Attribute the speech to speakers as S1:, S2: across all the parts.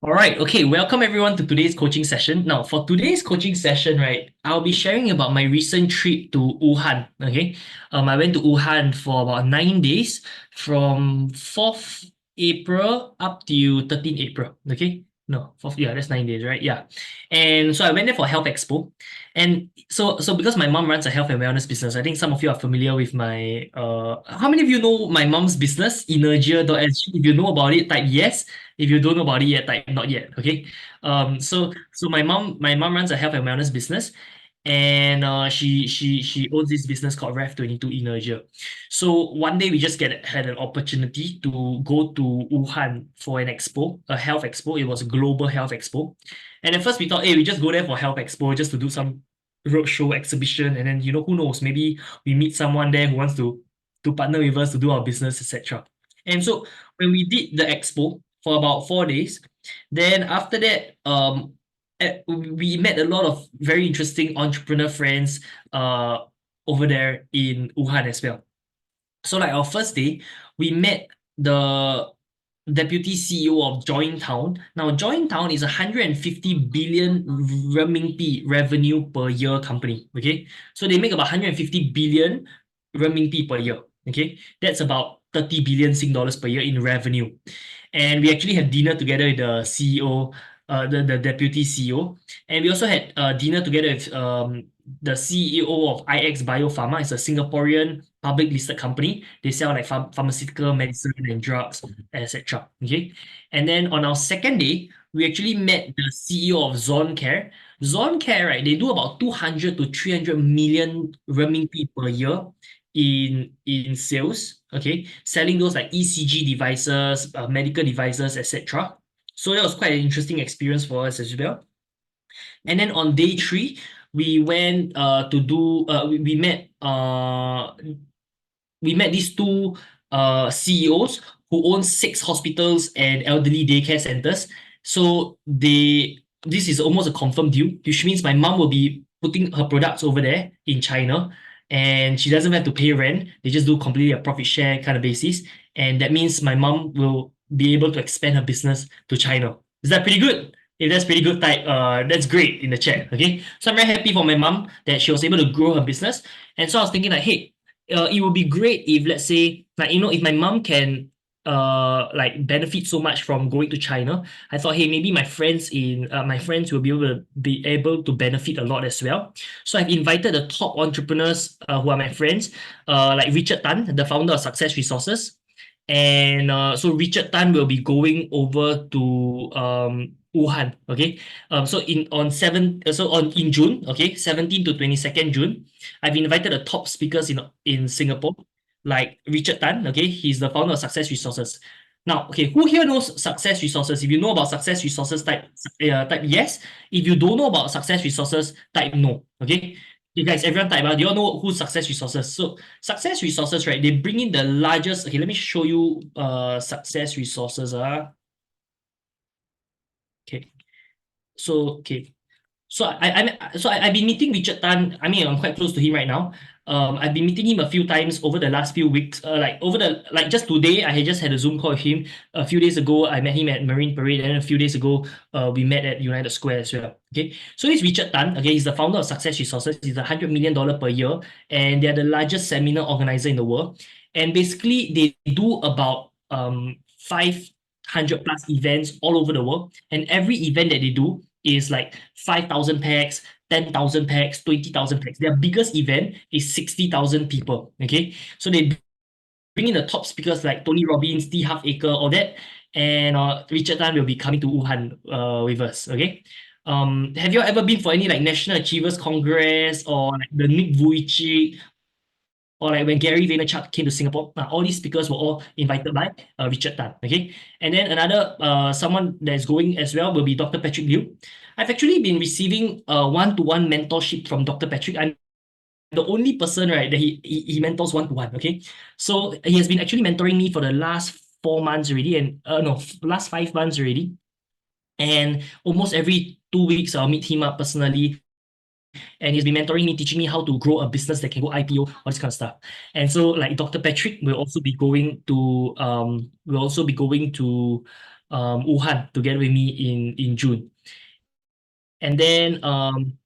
S1: All right, okay, welcome everyone to today's coaching session. Now, for today's coaching session, right, I'll be sharing about my recent trip to Wuhan. Okay, I went to Wuhan for about 9 days from 4th April up to 13th April. Okay, no, fourth, yeah, that's 9 days, right? Yeah, and so I went there for Health Expo, and so because my mom runs a health and wellness business, I think some of you are familiar with my How many of you know my mom's business, Energia.sg? If you know about it, type yes. If you don't know about it yet, type not yet. Okay. So my mom runs a health and wellness business, and she owns this business called Rev22 Energia. So one day we just had an opportunity to go to Wuhan for an expo, a health expo. It was a global health expo, and at first we thought, hey, we just go there for health expo just to do some roadshow exhibition, and then who knows, maybe we meet someone there who wants to partner with us to do our business, etc. And so when we did the expo for about 4 days, then after that, we met a lot of very interesting entrepreneur friends over there in Wuhan as well. So like our first day, we met the deputy CEO of Jointown. Now, Jointown is a 150 billion renminbi revenue per year company. Okay, so they make about 150 billion renminbi per year. Okay, that's about 30 billion Sing dollars per year in revenue. And we actually had dinner together with the CEO, the deputy CEO, and we also had dinner together with the CEO of IX Biopharma. It's a Singaporean public listed company. They sell like pharmaceutical medicine and drugs, etc. Okay, and then on our second day, we actually met the CEO of Zoncare. Zoncare, right? They do about 200 to 300 million renminbi per year in sales. Okay, selling those like ECG devices, medical devices, etc. So that was quite an interesting experience for us as well. And then on day three, we went to do we met these two CEOs who own 6 hospitals and elderly daycare centers. So this is almost a confirmed deal, which means my mom will be putting her products over there in China, and she doesn't have to pay rent. They just do completely a profit share kind of basis, and that means my mom will be able to expand her business to China. Is that pretty good? If that's pretty good, type that's great in the chat. Okay, so I'm very happy for my mom that she was able to grow her business, and so I was thinking like, hey, it would be great if, let's say, like, if my mom can like benefit so much from going to China. I thought, hey, maybe my friends will be able to benefit a lot as well. So I've invited the top entrepreneurs who are my friends, like Richard Tan, the founder of Success Resources. And so Richard Tan will be going over to Wuhan. Okay. So in June, okay, 17 to 22nd June, I've invited the top speakers in Singapore, like Richard Tan. Okay, he's the founder of Success Resources. Now, okay, who here knows Success Resources? If you know about Success Resources, type yes. If you don't know about Success Resources, type no. Okay. You guys, everyone type out. Do you all know who's Success Resources? So Success Resources, right? They bring in the largest. Okay, let me show you Success Resources. Okay. So okay. I've been meeting Richard Tan. I mean, I'm quite close to him right now. I've been meeting him a few times over the last few weeks. Like just today, I had just had a Zoom call with him. A few days ago, I met him at Marine Parade, and then a few days ago, we met at United Square as well. Okay, so this Richard Tan. Okay, he's the founder of Success Resources. He's $100 million per year, and they're the largest seminar organizer in the world. And basically, they do about 500 plus events all over the world, and every event that they do is like 5,000 packs, 10,000 packs, 20,000 packs. Their biggest event is 60,000 people. Okay, so they bring in the top speakers like Tony Robbins, T. Half Acre, all that, and Richard Tan will be coming to Wuhan with us. Okay. Have you ever been for any like National Achievers Congress or like the Nick Vujicic, or like when Gary Vaynerchuk came to Singapore? All these speakers were all invited by Richard Tan. Okay, and then another someone that's going as well will be Dr. Patrick Liu. I've actually been receiving one-to-one mentorship from Dr. Patrick. I'm the only person, right, that he mentors one-to-one. Okay, so he has been actually mentoring me for the last 4 months already, and no, last 5 months already. And almost every 2 weeks, I'll meet him up personally, and he's been mentoring me, teaching me how to grow a business that can go IPO, all this kind of stuff. And so, like, Dr. Patrick will also be going to Wuhan together with me in June. And then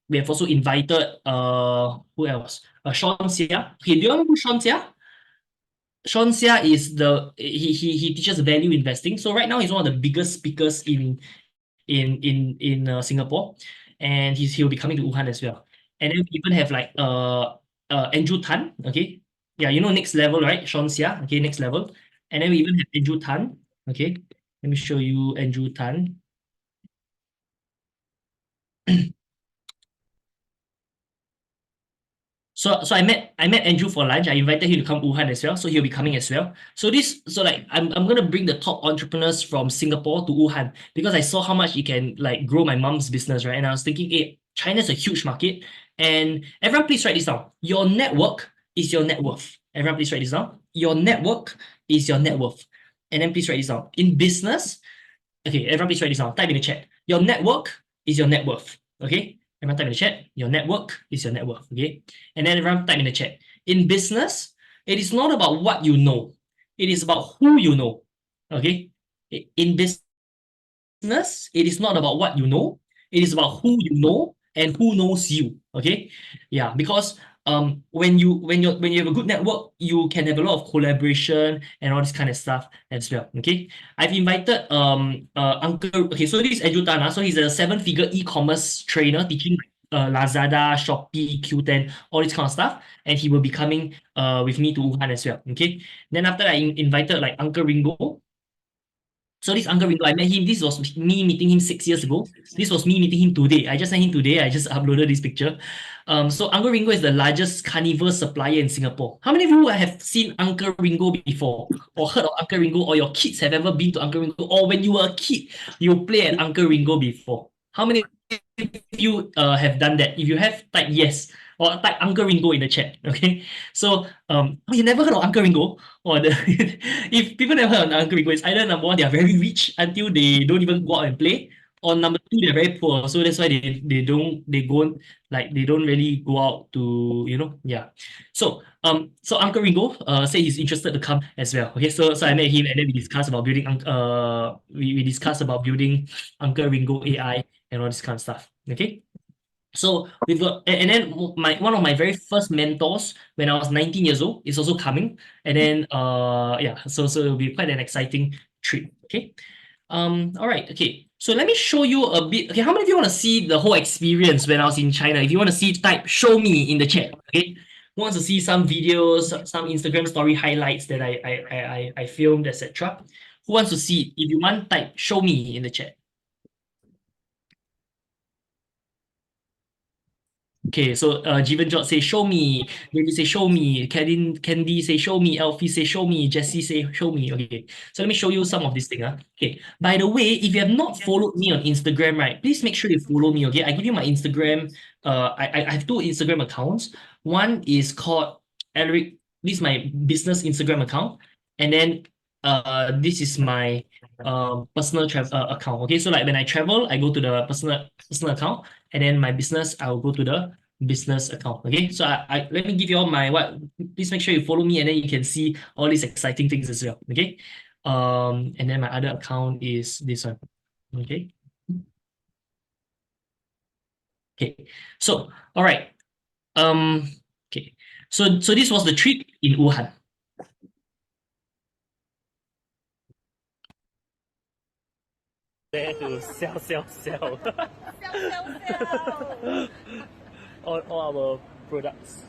S1: we have also invited who else? Sean Xia. Okay, do you know who Sean Xia? Sean Xia is he teaches value investing. So right now he's one of the biggest speakers in Singapore, and he'll be coming to Wuhan as well. And then we even have like Andrew Tan. Okay, yeah, you know next level, right? Sean Xia. Okay, next level. And then we even have Andrew Tan. Okay, let me show you Andrew Tan. So I met Andrew for lunch. I invited him to come Wuhan as well. So he'll be coming as well. So like I'm gonna bring the top entrepreneurs from Singapore to Wuhan because I saw how much it can like grow my mom's business, right? And I was thinking, hey, China's a huge market. And everyone please write this down. Your network is your net worth. Everyone please write this down. Your network is your net worth. And then please write this down. In business, okay, everyone please write this down. Type in the chat. Your network is your net worth. Okay? Everyone type in the chat. Your network is your net worth. Okay? And then everyone type in the chat. In business, it is not about what you know. It is about who you know. Okay? In business, it is not about what you know. It is about who you know and who knows you. Okay? Yeah, because when you have a good network, you can have a lot of collaboration and all this kind of stuff as well. Okay, I've invited Uncle. Okay, so this is Andrew Tan. So he's a 7-figure e-commerce trainer teaching Lazada, Shopee, Q10, all this kind of stuff, and he will be coming with me to Wuhan as well. Okay, then after I invited like Uncle Ringo. So this Uncle Ringo, I met him. This was me meeting him 6 years ago. This was me meeting him today. I just met him today. I just uploaded this picture. So Uncle Ringo is the largest carnival supplier in Singapore. How many of you have seen Uncle Ringo before, or heard of Uncle Ringo, or your kids have ever been to Uncle Ringo, or when you were a kid, you play at Uncle Ringo before? How many of you have done that? If you have, type yes or type Uncle Ringo in the chat. Okay. So you never heard of Uncle Ringo? Or the if people never heard of Uncle Ringo, it's either number one, they are very rich until they don't even go out and play, or number two, they're very poor. So that's why they don't really go out to, yeah. So Uncle Ringo said he's interested to come as well. Okay, so I met him and then we discussed about building we discussed about building Uncle Ringo AI and all this kind of stuff. Okay. So we've got, and then one of my very first mentors when I was 19 years old is also coming, and then yeah, so it'll be quite an exciting trip. Okay, all right, okay. So let me show you a bit. Okay, how many of you want to see the whole experience when I was in China? If you want to see, type "show me" in the chat. Okay, who wants to see some videos, some Instagram story highlights that I filmed, etc. Who wants to see? If you want, type "show me" in the chat. Okay, so Jeevan George say show me, David say show me, Candy say show me, Elfie say show me, Jesse say show me. Okay, so let me show you some of this thing. Okay, by the way, if you have not followed me on Instagram, right, please make sure you follow me. Okay, I give you my Instagram. I have two Instagram accounts. One is called Alaric. This is my business Instagram account, and then this is my personal account. Okay, so like when I travel, I go to the personal account, and then my business, I will go to the business account. Okay, so I let me give you all my what. Please make sure you follow me, and then you can see all these exciting things as well. Okay, and then my other account is this one. Okay. Okay. So all right. Okay. So this was the trip in Wuhan.
S2: There to sell. all our products.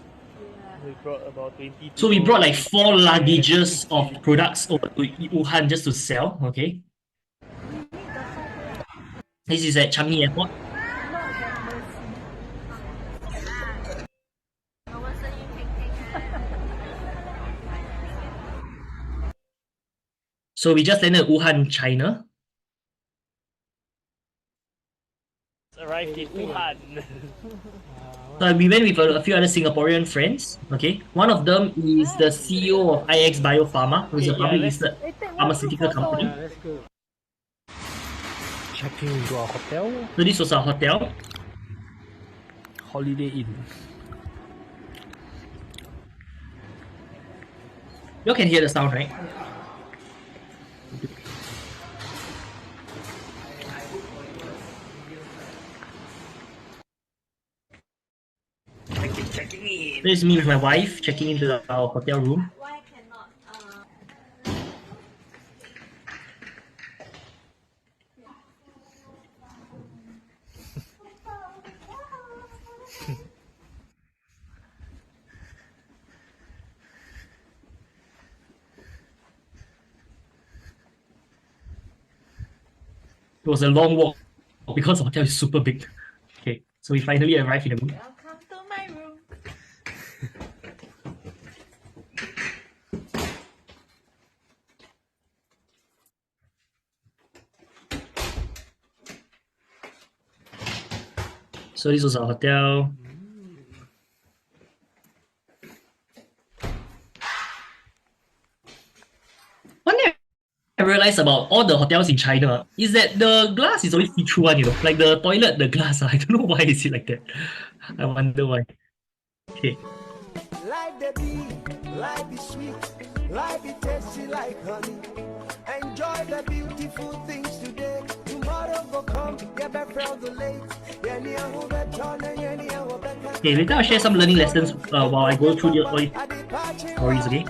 S2: We brought about 20.
S1: So we brought like 4 luggages of products over to Wuhan just to sell. Okay. This is at Changi Airport. So we just landed at Wuhan, China.
S2: Arrived in Wuhan.
S1: So we went with a few other Singaporean friends. Okay, one of them is the CEO of IX Biopharma, who is a public listed pharmaceutical company.
S2: Let's go. Checking into our hotel.
S1: So this was our hotel.
S2: Holiday Inn.
S1: You all can hear the sound, right? This is me with my wife checking into our hotel room.
S3: Why cannot?
S1: It was a long walk because the hotel is super big. Okay, so we finally arrived in the room.
S3: Welcome to my room.
S1: So this was our hotel. One thing I realized about all the hotels in China is that the glass is always see-through one, like the toilet, the glass. I don't know why is it like that. I wonder why. Okay.
S4: Life the be, life is sweet, life is tasty like honey. Enjoy the beautiful things today. Tomorrow will come, get back from the late.
S1: Okay, later I'll share some learning lessons while I go through the stories, okay?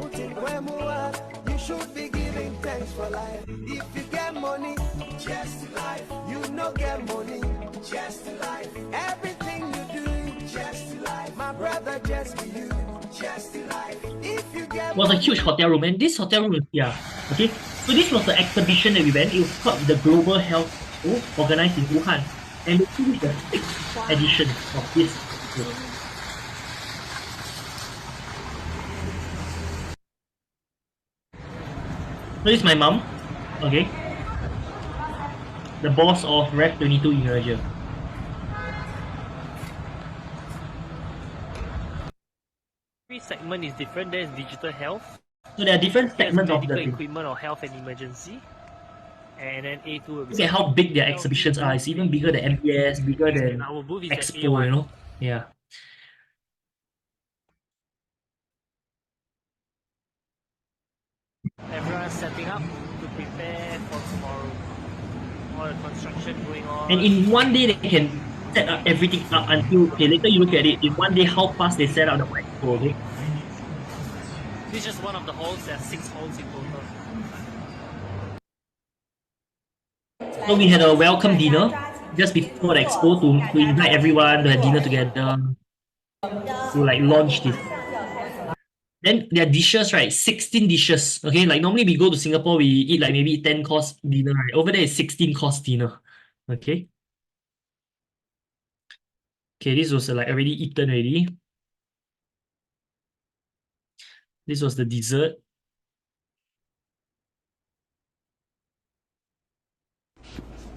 S4: You should be giving thanks for life. If you get money, just life. You no get money, just life. Everything you do, just life. My brother, just be you, just life. If you get
S1: It was a huge hotel room, and this hotel room is here. Okay, so this was the exhibition that we went. It was called the Global Health Show, organized in Wuhan, and this is the 6th edition of this show. So this is my mom, okay, the boss of Rev 22 Emerger.
S2: Every segment is different. There's digital health.
S1: So there are different
S2: There's
S1: segments of
S2: medical
S1: the thing.
S2: equipment or health and emergency. And then A2 will be
S1: Look at how big their exhibitions are. It's even bigger than MBS, bigger than
S2: our booth is at
S1: Expo,
S2: A1.
S1: you know? Yeah.
S2: Everyone's setting up to prepare for tomorrow. All the construction going on.
S1: And in one day, they can set up everything up until, okay, later you look at it, in one day, how fast they set up the micro, okay?
S2: This is just one of the halls. There are 6 halls in total.
S1: So we had a welcome dinner just before the expo to invite everyone to have dinner together, to like launch this. Then their dishes, right? 16 dishes. Okay, like normally we go to Singapore, we eat like maybe 10-course dinner, right? Over there is 16-course dinner. Okay. Okay, this was like already eaten already. This was the dessert.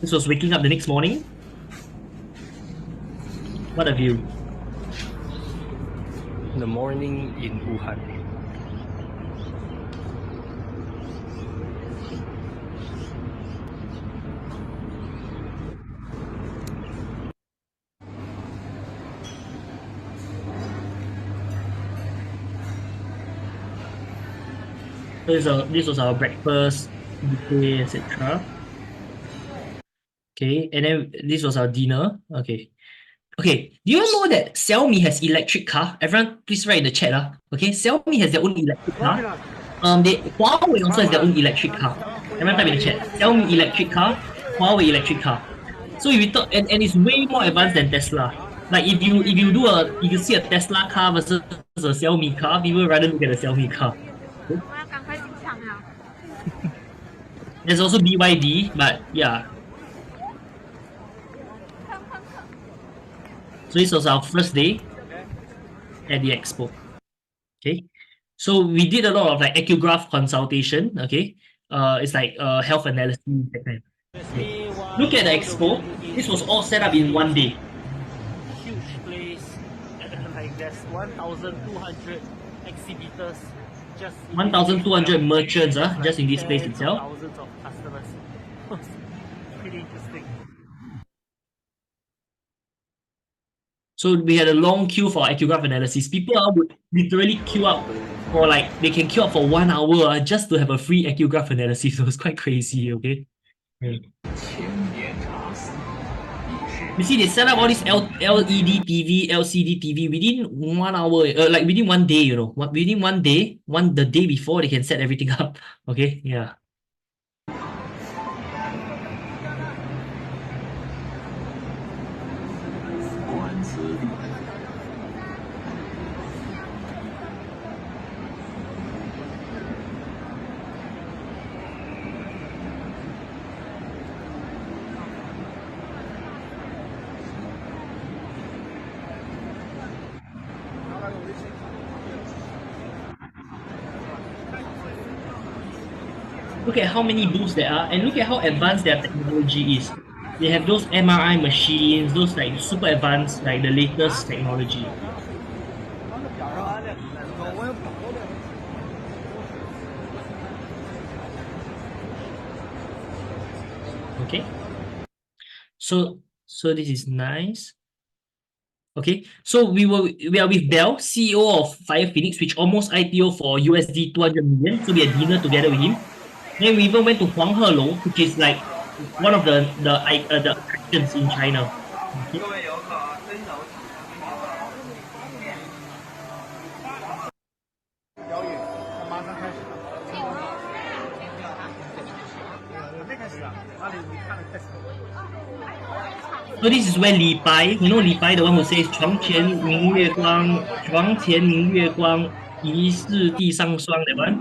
S1: This was waking up the next morning. What a view.
S2: The morning in Wuhan.
S1: So this was our breakfast, buffet, etc. Okay, and then this was our dinner. Okay. Okay, do you know that Xiaomi has electric car? Everyone, please write in the chat. Okay, Xiaomi has their own electric car. Huawei also has their own electric car. Everyone type in the chat. Xiaomi electric car, Huawei electric car. So if you talk, and it's way more advanced than Tesla. Like if you see a Tesla car versus a Xiaomi car, people rather look at the Xiaomi car. Okay? There's also BYD, but yeah. So this was our first day at the expo. Okay. So we did a lot of like echograph consultation. Okay. It's like health analysis, that kind. Okay. Look at the expo. This was all set up in one day.
S2: Huge place. Like there's 1,200 exhibitors. Just
S1: 1,200 merchants, just in this place itself.
S2: Thousands of customers. Pretty interesting.
S1: So we had a long queue for echograph analysis. People would literally queue up for like, they can queue up for 1 hour just to have a free echograph analysis. So it was quite crazy, okay? Yeah. You see, they set up all this LED TV, LCD TV within 1 hour, like within one day, within one day, the day before they can set everything up. Okay, yeah. Look at how many booths there are, and look at how advanced their technology is. They have those MRI machines, those like super advanced, like the latest technology. Okay. So this is nice. Okay, so we are with Bell, CEO of Fire Phoenix, which almost IPO for USD 200 million. So we had dinner together with him. Then we even went to Huang Helou, which is like one of the attractions in China. Okay. So this is where Li Bai, Li Bai, the one who says 床前明月光，疑是地上霜, that one.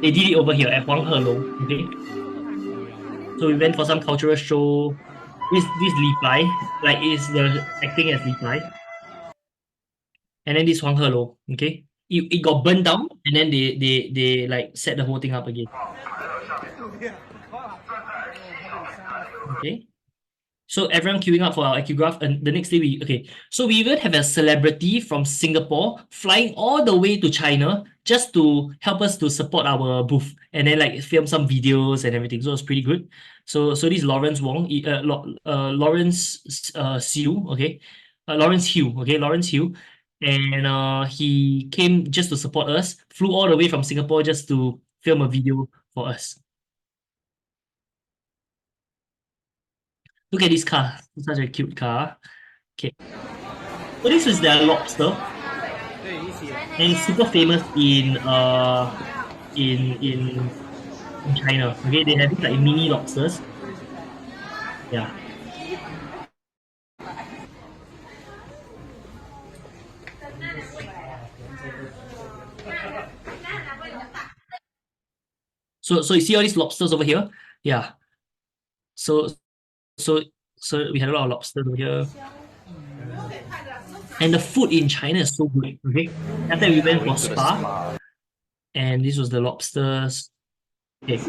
S1: They did it over here at Huang Helou. Okay. So we went for some cultural show. This Li Bai, like is the acting as Li Bai. And then this Huang Helou. Okay. It got burned down and then they like set the whole thing up again. Okay. So everyone queuing up for our echograph, and the next day so we even have a celebrity from Singapore flying all the way to China just to help us to support our booth and then like film some videos and everything. So it's pretty good. So this is Lawrence Wong, Lawrence Siu, okay, Lawrence Hugh, okay, Lawrence Hugh, and he came just to support us, flew all the way from Singapore just to film a video for us. Look at this car. It's such a cute car. Okay. So this is their lobster. And it's super famous in China. Okay, they have like mini lobsters. Yeah. So you see all these lobsters over here? Yeah. So we had a lot of lobsters over here. And the food in China is so good. Okay. After we went for spa. And this was the lobsters. Okay.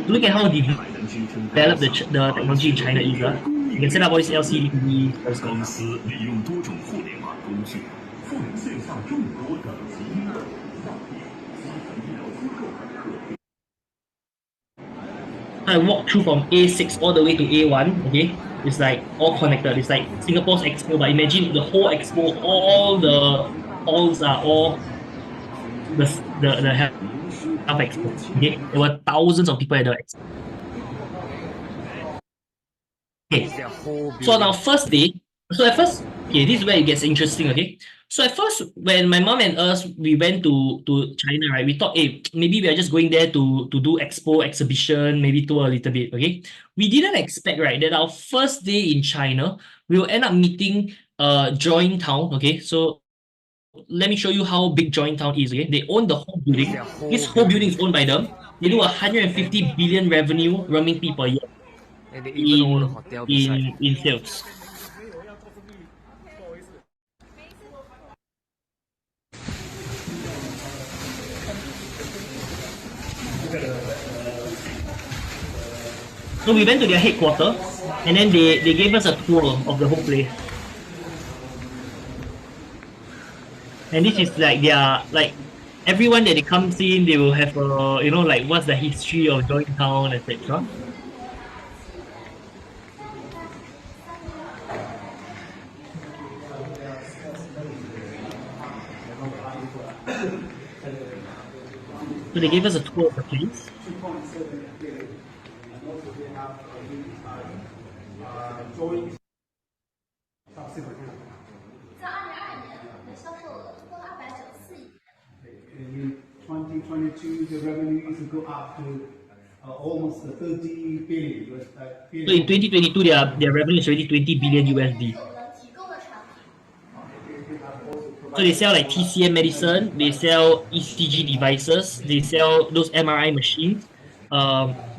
S1: Look at how developed the technology in China is. You can set up all these LCD TV. I walked through from A6 all the way to A1, okay? It's like all connected. It's like Singapore's expo, but imagine the whole expo, all the halls are all the health expo, okay? There were thousands of people at the expo. Okay, so on our first day, this is where it gets interesting, okay? So at first, when my mom and us, we went to China, right? We thought, hey, maybe we are just going there to do exhibition, maybe tour a little bit, okay? We didn't expect, right, that our first day in China, we will end up meeting Joint Town, okay? So let me show you how big Joint Town is, okay? They own the whole building. This whole building is owned by them. They do 150 billion revenue RMB per year.
S2: And they even own a hotel beside.
S1: In sales. So we went to their headquarters and then they gave us a tour of the whole place. And this is like their, like, everyone that comes in, they will have a, like what's the history of Joint Town, etc. So they gave us a tour of the place.
S5: 2022, the revenue is go up to almost 30 billion US.
S1: So in 2022, their revenue is already 20 billion USD. So they sell like TCM medicine, they sell ECG devices, they sell those MRI machines,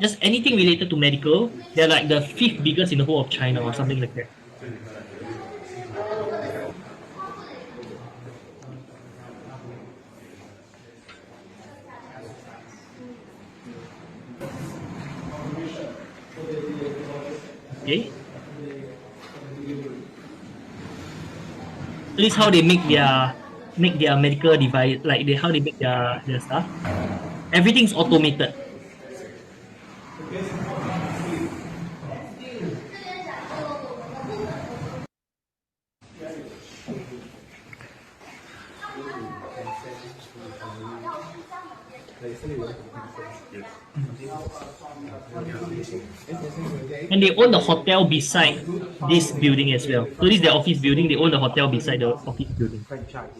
S1: just anything related to medical. They're like the fifth biggest in the whole of China or something like that. Okay. So this is how they make their medical device, like how they make their stuff. Everything's automated. And they own the hotel beside this building as well. So this is their office building. They own the hotel beside the office building.
S5: Franchise.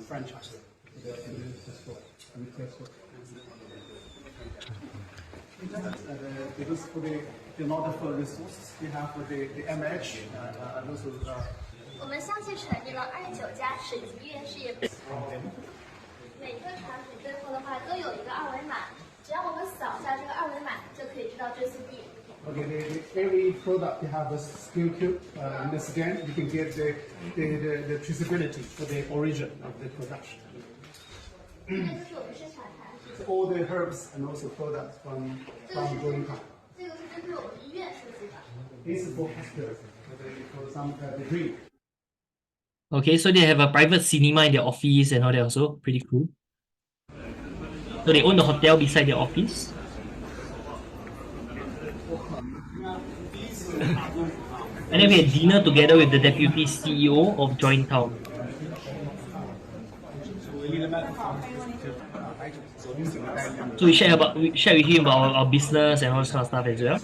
S5: Because for the in order for resources, we have the MH and also
S3: 我们相继成立了29家省级医院事业部。每个产品背后的话都有一个二维码，只要我们扫一下这个二维码，就可以知道追溯地。
S5: Okay, every product you have a skill cube in the scan, you can get the traceability for the origin of the production.
S3: 这是我们生产产品，
S5: So all the herbs and also products from Jointown.
S3: 这个是针对我们医院设计的。
S5: This is for hospitals, for some degree.
S1: Okay, so they have a private cinema in their office and all that also. Pretty cool. So they own the hotel beside their office. And then we had dinner together with the deputy CEO of Jointown. So we shared with him about our business and all this kind of stuff as well.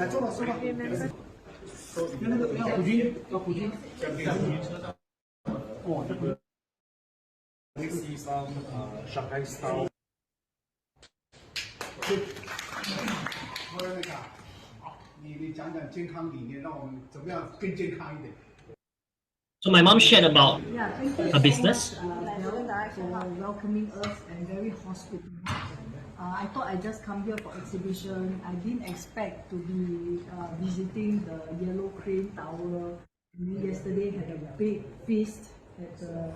S5: This is some Shanghai style.
S1: So my mom shared about her business.
S6: For welcoming us and very hospitable. I thought I'd just come here for exhibition. I didn't expect to be visiting the Yellow Crane Tower. Yesterday had a big feast at the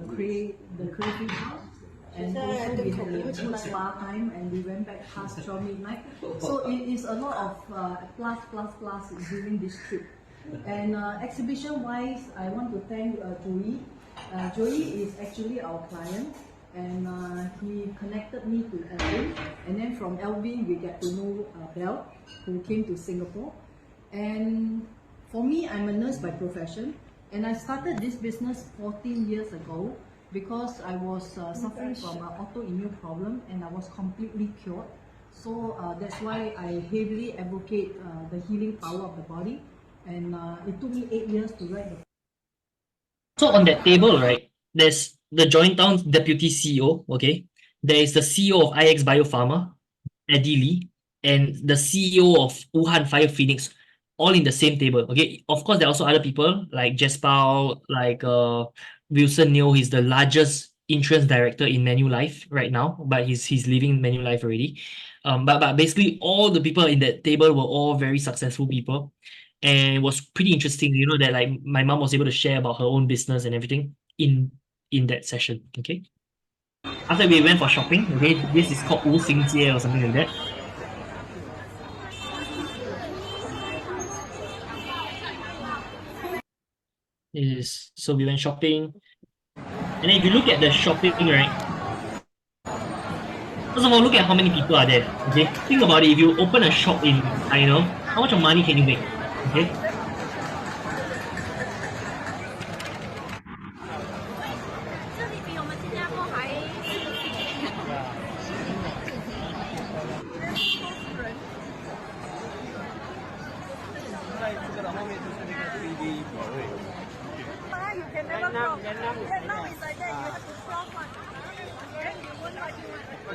S6: crayfish house. And also we had a good spa time and we went back past 12 midnight. So it is a lot of plus during this trip. And exhibition wise, I want to thank Joey. Joey is actually our client and he connected me to Alvin. And then from Alvin we get to know Belle, who came to Singapore. And for me, I'm a nurse by profession, and I started this business 14 years ago because I was suffering from an autoimmune problem and I was completely cured. So that's why I heavily advocate the healing power of the body, and it took me 8 years to write the.
S1: So on that table, right, there's the Jointown deputy CEO, okay? There is the CEO of IX Biopharma, Eddie Lee, and the CEO of Wuhan Fire Phoenix, all in the same table, okay? Of course, there are also other people like Jespal, like Wilson Neo. He's the largest insurance director in Manulife right now, but he's leaving Manulife already. But basically, all the people in that table were all very successful people. And it was pretty interesting, you know, that like my mom was able to share about her own business and everything in that session, okay? After we went for shopping, okay, this is called Wu Xing Jie or something like that. So we went shopping, and then if you look at the shopping, right? First of all, look at how many people are there. Okay, think about it. If you open a shop in China, how much of money can you make? Okay.
S6: You can never go. Vietnam is like that. You have to cross one. Okay? You won't like it.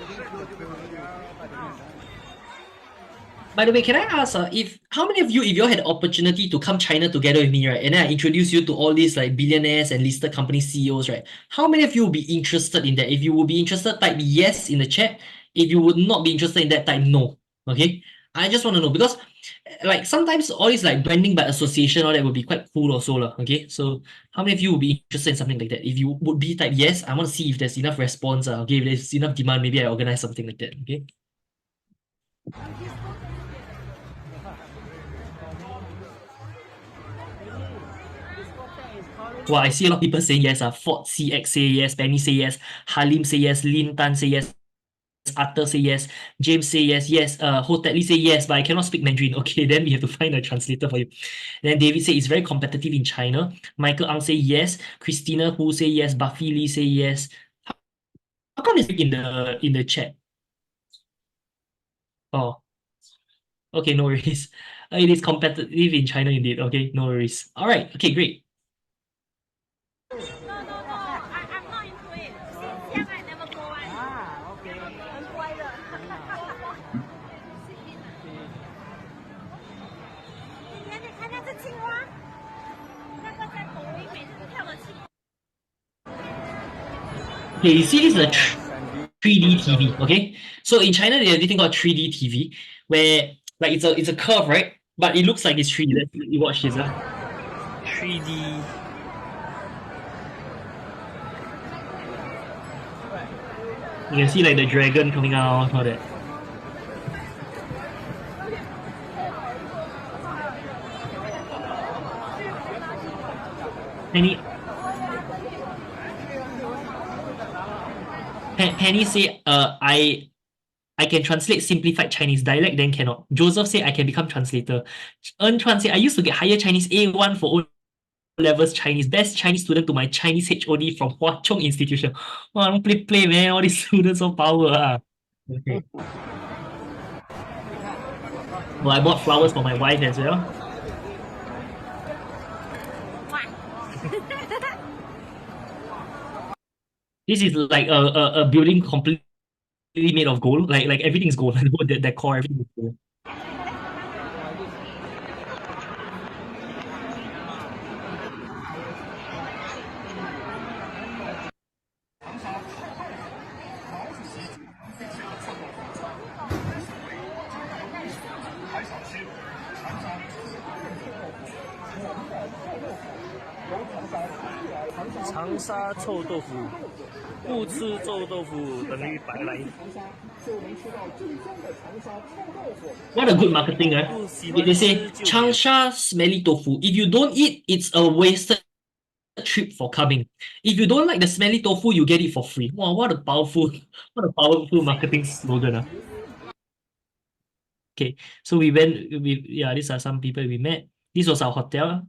S1: By the way, can I ask if how many of you, if you all had the opportunity to come China together with me, right, and then I introduce you to all these like billionaires and listed company CEOs, right? How many of you will be interested in that? If you would be interested, type yes in the chat. If you would not be interested in that, type no. Okay. I just want to know because like sometimes all this like branding by association, all that would be quite cool also. Lah. Okay. So how many of you would be interested in something like that? If you would be type yes, I want to see if there's enough response. Okay, if there's enough demand, maybe I organize something like that. Okay. Well, I see a lot of people saying yes. Ford CX say yes, Penny say yes, Halim say yes, Lin Tan say yes, Arthur say yes, James say yes, yes, Hotetli say yes, but I cannot speak Mandarin. Okay, then we have to find a translator for you. And then David say it's very competitive in China. Michael Ang say yes, Christina Hu say yes, Buffy Lee say yes. How come it's in the chat? Oh, okay, no worries. It is competitive in China indeed. Okay, no worries. All right, okay, great.
S3: No, I'm not into it. Since young, I never go one.
S2: Okay.
S3: 很乖的。你看那只青蛙，那个在抖音每次跳的青蛙。
S1: Okay, you see this is a 3D TV, okay? So in China, they have this thing called 3D TV, where like it's a curve, right? But it looks like it's 3D. Let's you watch this. 3D. You can see like the dragon coming out, all that. Penny say, I can translate simplified Chinese dialect, then cannot. Joseph say I can become translator. Ern Chuan say I used to get higher Chinese A1 for O-levels Chinese. Best Chinese student to my Chinese HOD from Hua Chong Institution. Wow, don't play, man. All these students of power. Okay. Well, I bought flowers for my wife as well. This is like a building completely made of gold. Like everything's gold. Like that core, everything is gold.
S2: 长沙臭豆腐，不吃臭豆腐等于白来。
S1: What a good marketing, right? They say Changsha smelly tofu. If you don't eat, it's a wasted trip for coming. If you don't like the smelly tofu, you get it for free. Wow, what a powerful marketing slogan. Okay, so we went. These are some people we met. This was our hotel.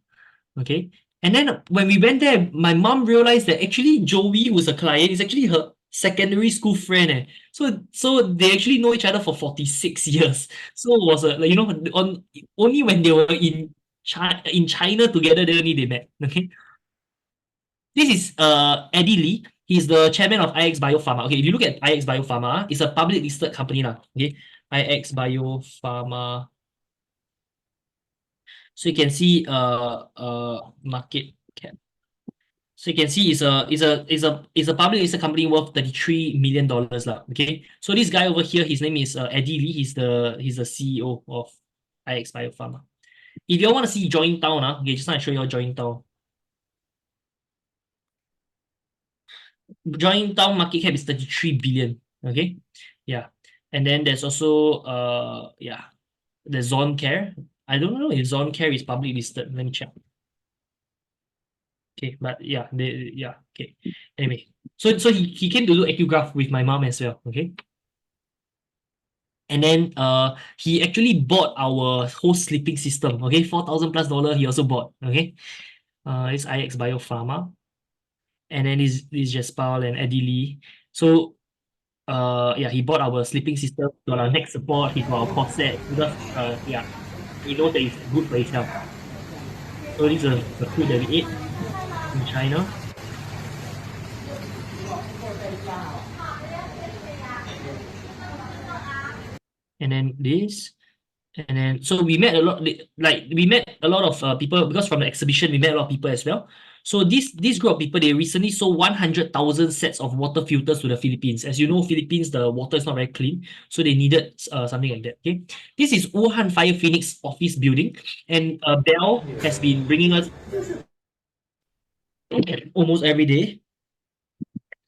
S1: Okay, and then when we went there, my mom realized that actually Joey, who's a client, is actually her secondary school friend. So they actually know each other for 46 years. So it was only when they were in China together, then only they met. Okay. This is Eddie Lee. He's the chairman of IX Biopharma. Okay, if you look at IX Biopharma, it's a public listed company now. Okay, IX Biopharma. So you can see market cap. So you can see it's a public listed company worth $33 million lah. Okay. So this guy over here, his name is Eddie Lee. He's the CEO of IX Biopharma. If you all want to see Joint Town, okay, just want to show you all Joint Town. Joint Town market cap is 33 billion. Okay. Yeah. And then there's also the Zone Care. I don't know if Zone Care is publicly listed. Let me check. Okay, but okay. Anyway, so he came to do echograph with my mom as well. Okay. And then he actually bought our whole sleeping system. Okay, $4,000+ he also bought. Okay. It's IX Biopharma. And then this Jespal and Eddie Lee. So he bought our sleeping system, got our neck support, he got our corset because he knows that it's good for his health. So this is the food that we ate in China. and then this. And then, so we met a lot, we met a lot of people because from the exhibition, we met a lot of people as well. So this group of people, they recently sold 100,000 sets of water filters to the Philippines. As you know, Philippines, the water is not very clean. So they needed something like that, okay? This is Wuhan Fire Phoenix office building. And Bell has been bringing us almost every day.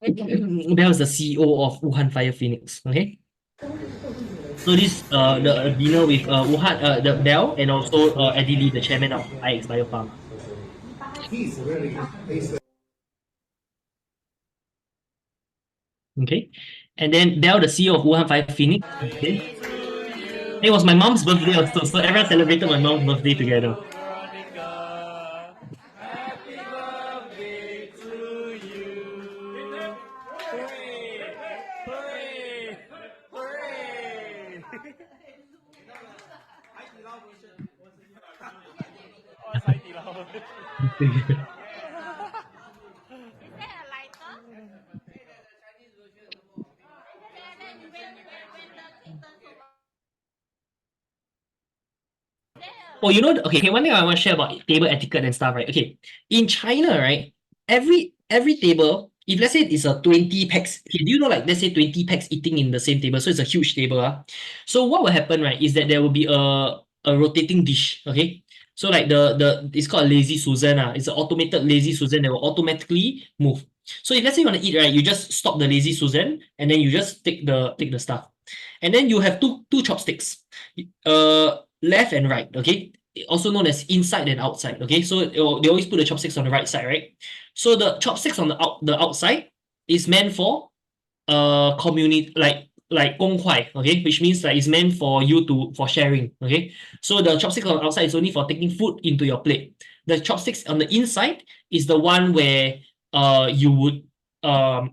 S1: Bell is the CEO of Wuhan Fire Phoenix, okay? So this the dinner with Wuhan the Bell and also Eddie Lee, the chairman of IX Biopharm. Okay, and then Bell, the CEO of Wuhan Fire Phoenix. Okay, it was my mom's birthday also, so everyone celebrated my mom's birthday together.
S2: Veronica, happy birthday to you. Hooray! Hooray! Hooray! Oh, it's Haidilao.
S1: Oh, you know, okay, one thing I want to share about table etiquette and stuff, right? Okay, in China, right, every table, if let's say it's a 20 packs, okay, do you know, like, let's say 20 packs eating in the same table, so it's a huge table, so what will happen, right, is that there will be a rotating dish, okay? So like it's called a lazy Susan, it's an automated lazy Susan that will automatically move. So if let's say you want to eat, right, you just stop the lazy Susan and then you just take the stuff. And then you have two chopsticks. Left and right, okay? Also known as inside and outside, okay? So they always put the chopsticks on the right side, right? So the chopsticks on the outside is meant for community, like 公筷, okay? Which means that it's meant for you for sharing, okay? So the chopsticks on the outside is only for taking food into your plate. The chopsticks on the inside is the one where you would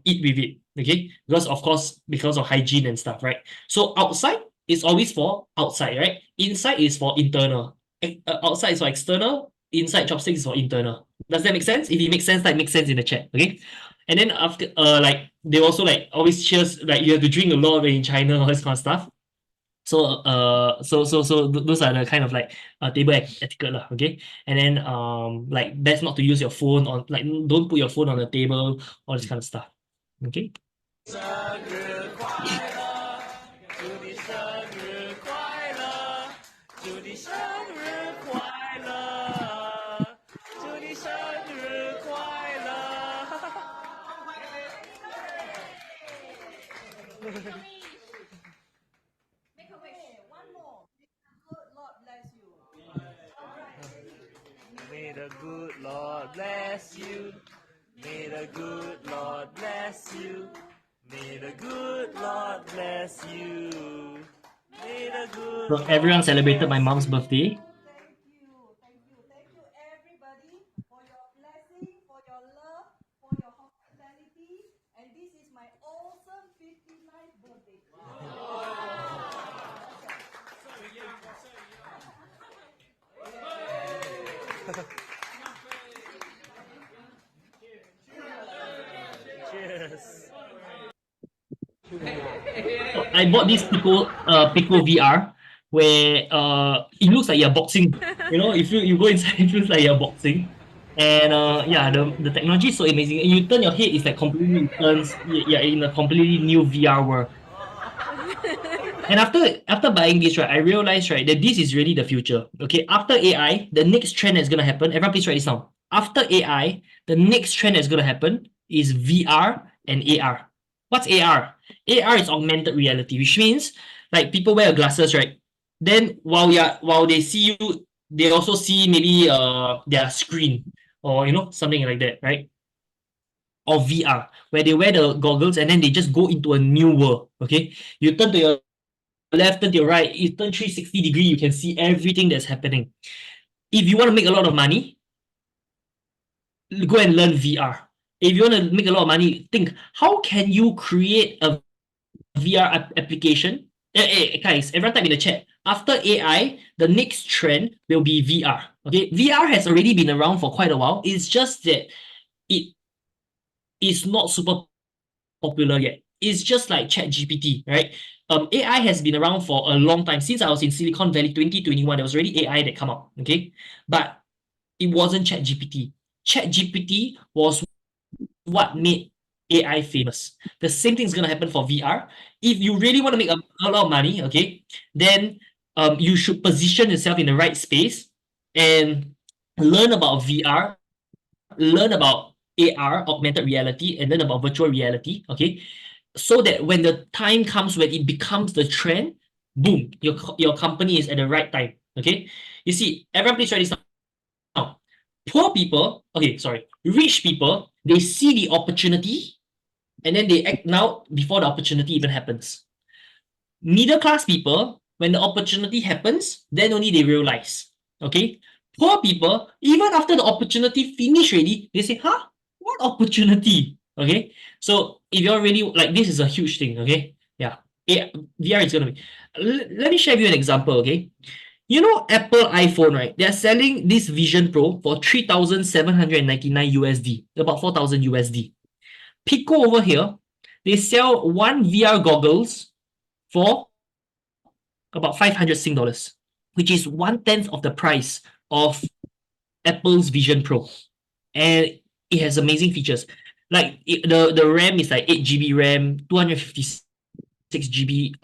S1: eat with it, okay? Because of course, because of hygiene and stuff, right? So outside is always for outside, right? Inside is for internal. Outside is for external. Inside chopsticks is for internal. Does that make sense? If it makes sense, like make sense in the chat, okay? And then after, like they also like always cheers, like you have to drink a lot in China, all this kind of stuff. So those are the kind of like table etiquette lah, okay? And then like best not to use your phone on, like don't put your phone on the table, all this kind of stuff, okay?
S2: 生日快乐，祝你生日快乐，祝你生日快乐，祝你生日快乐。May the good Lord bless you. May the good Lord bless you. May the good Lord bless you. May the good
S1: So everyone celebrated my mom's birthday.
S6: Thank you everybody for your blessing, for your love, for your hospitality, and this is my awesome 59th birthday.
S2: Cheers.
S1: I bought this Pico VR where it looks like you're boxing. You know, if you go inside, it feels like you're boxing. And yeah, the technology is so amazing. And you turn your head, it's like completely turns. You're in a completely new VR world. And after buying this, right, I realized, right, that this is really the future. Okay, after AI, the next trend that's gonna happen. Everyone, please write this down. After AI, the next trend that's gonna happen is VR and AR. What's AR? AR is augmented reality, which means like people wear glasses, right? Then while they see you, they also see maybe their screen or something like that, right? Or VR, where they wear the goggles and then they just go into a new world. Okay, you turn to your left, turn to your right, you turn 360 degree, you can see everything that's happening. If you want to make a lot of money, go and learn VR. If you want to make a lot of money, think, how can you create a VR application? Guys, everyone type in the chat. After AI, the next trend will be VR. Okay, VR has already been around for quite a while. It's just that it is not super popular yet. is just like ChatGPT, right? AI has been around for a long time. Since I was in Silicon Valley 2021, there was already AI that come out, okay? But it wasn't ChatGPT. ChatGPT was what made AI famous. The same thing is going to happen for VR. If you really want to make a lot of money, okay, then you should position yourself in the right space and learn about VR, learn about AR, augmented reality, and learn about virtual reality, okay, so that when the time comes when it becomes the trend, boom, your company is at the right time, okay. You see, everyone please write this down. Poor people, okay, sorry, rich people, they see the opportunity and then they act now before the opportunity even happens. Middle class people, when the opportunity happens, then only they realize. Okay. Poor people, even after the opportunity finish already, they say, huh? What opportunity? Okay. So if you're really like, this is a huge thing. Okay. Yeah. VR is gonna be. Let me share with you an example. Okay. You know, Apple iPhone, right? They're selling this Vision Pro for 3,799 USD, about 4,000 USD. Pico over here, they sell one VR goggles for about 500 Sing dollars, which is 1/10 of the price of Apple's Vision Pro. And it has amazing features. Like the RAM is like 8 GB RAM, 256 GB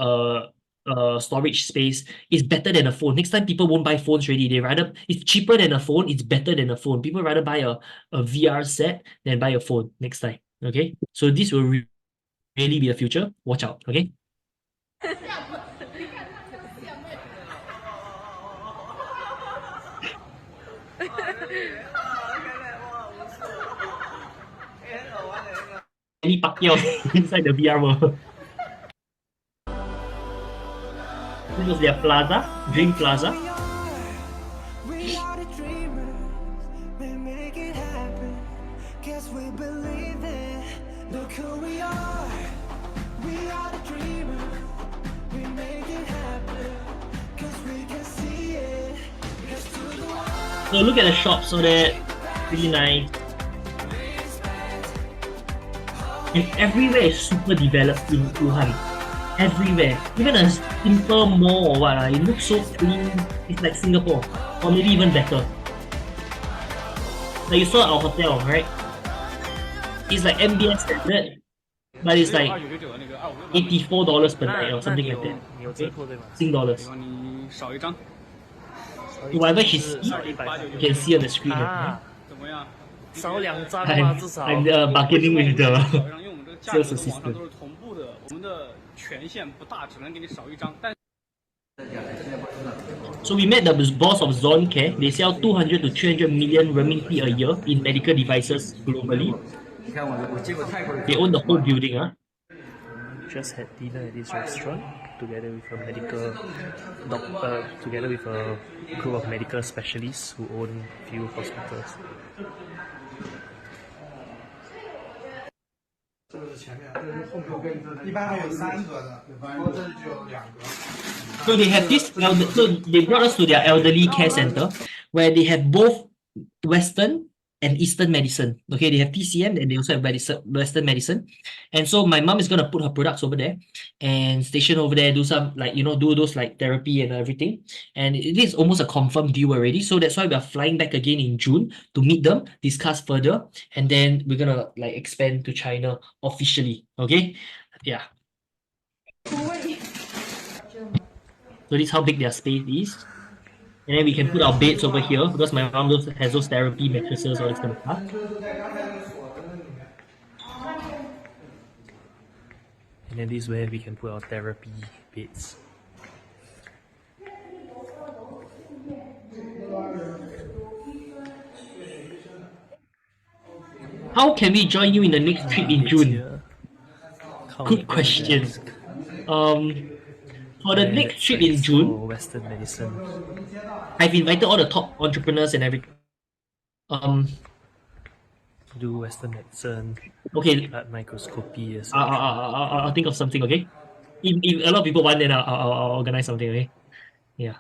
S1: storage space. Is better than a phone. Next time people won't buy phones already. They rather, it's cheaper than a phone, it's better than a phone. People rather buy a VR set than buy a phone next time. Okay. So this will really be the future. Watch out. Okay. Any Pacquiao inside the VR world. This was their plaza, Dream Plaza.
S4: We are the dreamers, we make it happen. Guess we believe it. Look who we are. We are the dreamers, we make it happen. Cause we can see it. Here's to the world.
S1: So look at the shops, so they're really nice. And everywhere is super developed in Wuhan. Everywhere. Even a simple mall or what, it looks so clean. It's like Singapore. Or maybe even better. Like you saw our hotel, right? It's like MBS standard, but it's like $84 per night or something like that. Okay? Sing dollars. Whatever she sees, you can see on the screen. Right?
S2: 少2张嘛，至少。
S1: I'm bargaining with the sales assistant.
S2: 都是同步的，我们的权限不大，只能给你少1张。但
S1: So we met the boss of Zone Care. They sell 200 to 300 million renminbi a year in medical devices globally. They own the whole building. Just had dinner at this restaurant together with a medical together with a group of medical specialists who own few hospitals.
S5: 这个是前面，这是后面，一般还有3个的，然后这里就有2个。
S1: So they have this. So they brought us to their elderly care center where they have both Western and Eastern medicine. Okay, they have TCM and they also have Western medicine. And so my mom is gonna put her products over there and station over there, do some like do those like therapy and everything. And it is almost a confirmed deal already. So that's why we are flying back again in June to meet them, discuss further, and then we're gonna like expand to China officially. Okay, yeah. So this is how big their space is. And then we can put our beds over here because my mom has those therapy mattresses or this kind of stuff. And then this is where we can put our therapy beds. How can we join you in the next trip in June? Good question. For the next trip in June,
S7: Western medicine.
S1: I've invited all the top entrepreneurs and everything.
S7: Do Western medicine.
S1: Okay.
S7: Blood microscopy.
S1: I'll think of something. Okay. If a lot of people want, then I'll organize something. Okay. Yeah.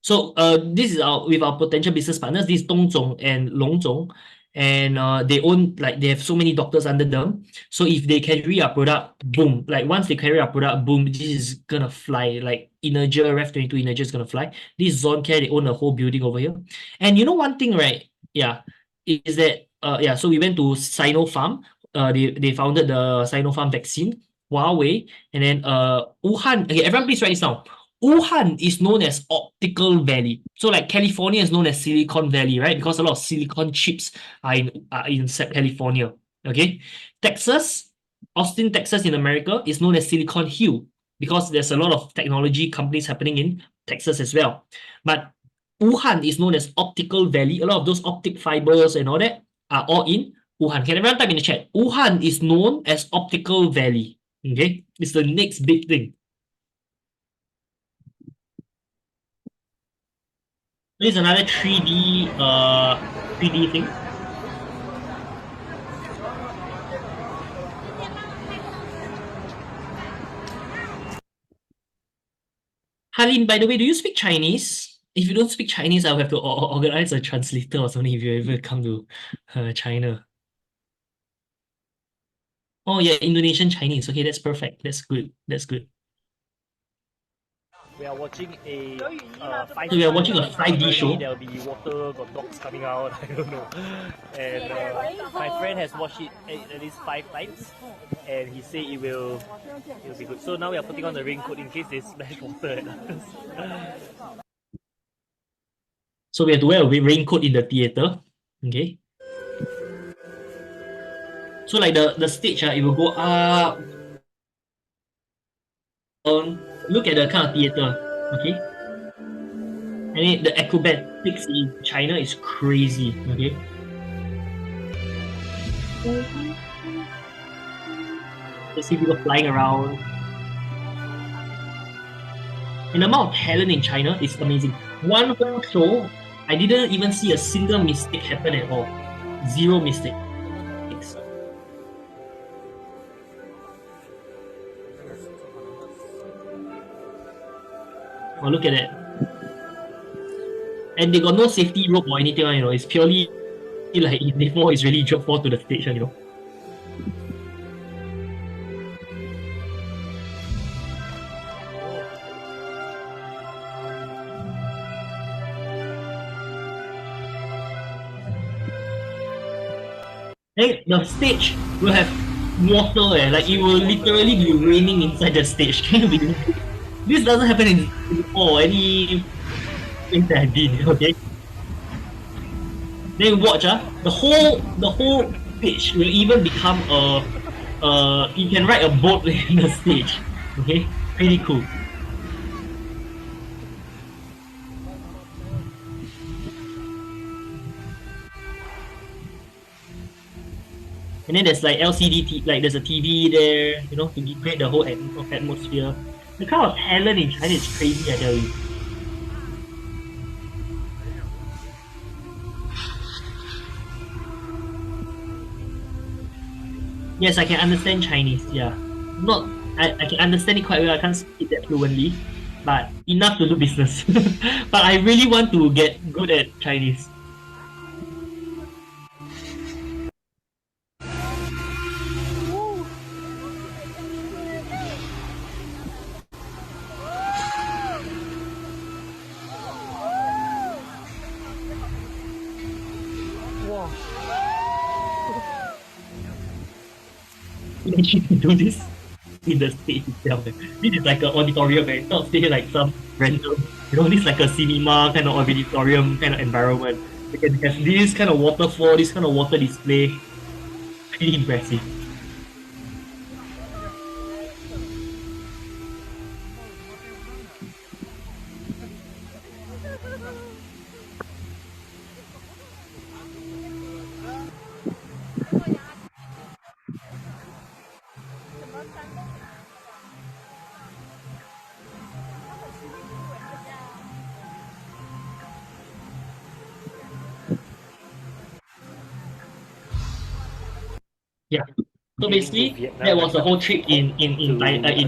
S1: So this is with our potential business partners. This is Dong Zong and Long Zong, and they own, like, they have so many doctors under them. So if they carry our product, boom, like once they carry our product, boom, this is gonna fly. Like Integer, Ref22 Integer is gonna fly. This Zone Care, they own a whole building over here. And you know one thing, right? Yeah, is that yeah, so we went to Sinopharm. They founded the Sinopharm vaccine, Huawei, and then Wuhan. Okay, everyone please write this down. Wuhan is known as Optical Valley. So like California is known as Silicon Valley, right? Because a lot of silicon chips are in California. Okay. Texas, Austin, Texas in America is known as Silicon Hill because there's a lot of technology companies happening in Texas as well. But Wuhan is known as Optical Valley. A lot of those optic fibers and all that are all in Wuhan. Can everyone type in the chat? Wuhan is known as Optical Valley. Okay. It's the next big thing. This is another 3D thing. Halin, by the way, do you speak Chinese? If you don't speak Chinese, I'll have to organize a translator or something if you ever come to China. Oh yeah, Indonesian Chinese. Okay, that's perfect. That's good. That's good.
S7: We are watching a
S1: So we are watching a 5D show.
S7: There'll be water, got dogs coming out, I don't know. And my friend has watched it at least 5 times, and he said it will be good. So now we are putting on the raincoat in case they splash water at us.
S1: So we have to wear a raincoat in the theater. Okay. So like the stage, it will go up. Look at the kind of theater. Okay. And the acrobatics in China is crazy. Okay. You see people flying around. And the amount of talent in China is amazing. One whole show, I didn't even see a single mistake happen at all. Zero mistakes. Oh, look at that. And they got no safety rope or anything, you know. It's purely like if they fall, it's really drop fall to the stage, you know. Then the stage will have water, like it will literally be raining inside the stage. Can you believe it? This doesn't happen in Singapore or any place that I've been, okay? Then watch, the whole stage will even become you can ride a boat in the stage. Okay? Pretty cool. And then there's like LCD, like there's a TV there, you know, to create the whole atmosphere. The kind of talent in China is crazy, I tell you. Yes, I can understand Chinese, yeah. I can understand it quite well, I can't speak that fluently, but enough to do business. But I really want to get good at Chinese. You actually do this in the stage itself. This is like an auditorium, it's not say like some random, you know, this is like a cinema kind of auditorium kind of environment. You can have this kind of waterfall, this kind of water display. Pretty impressive. Yeah. So basically, that was the whole trip in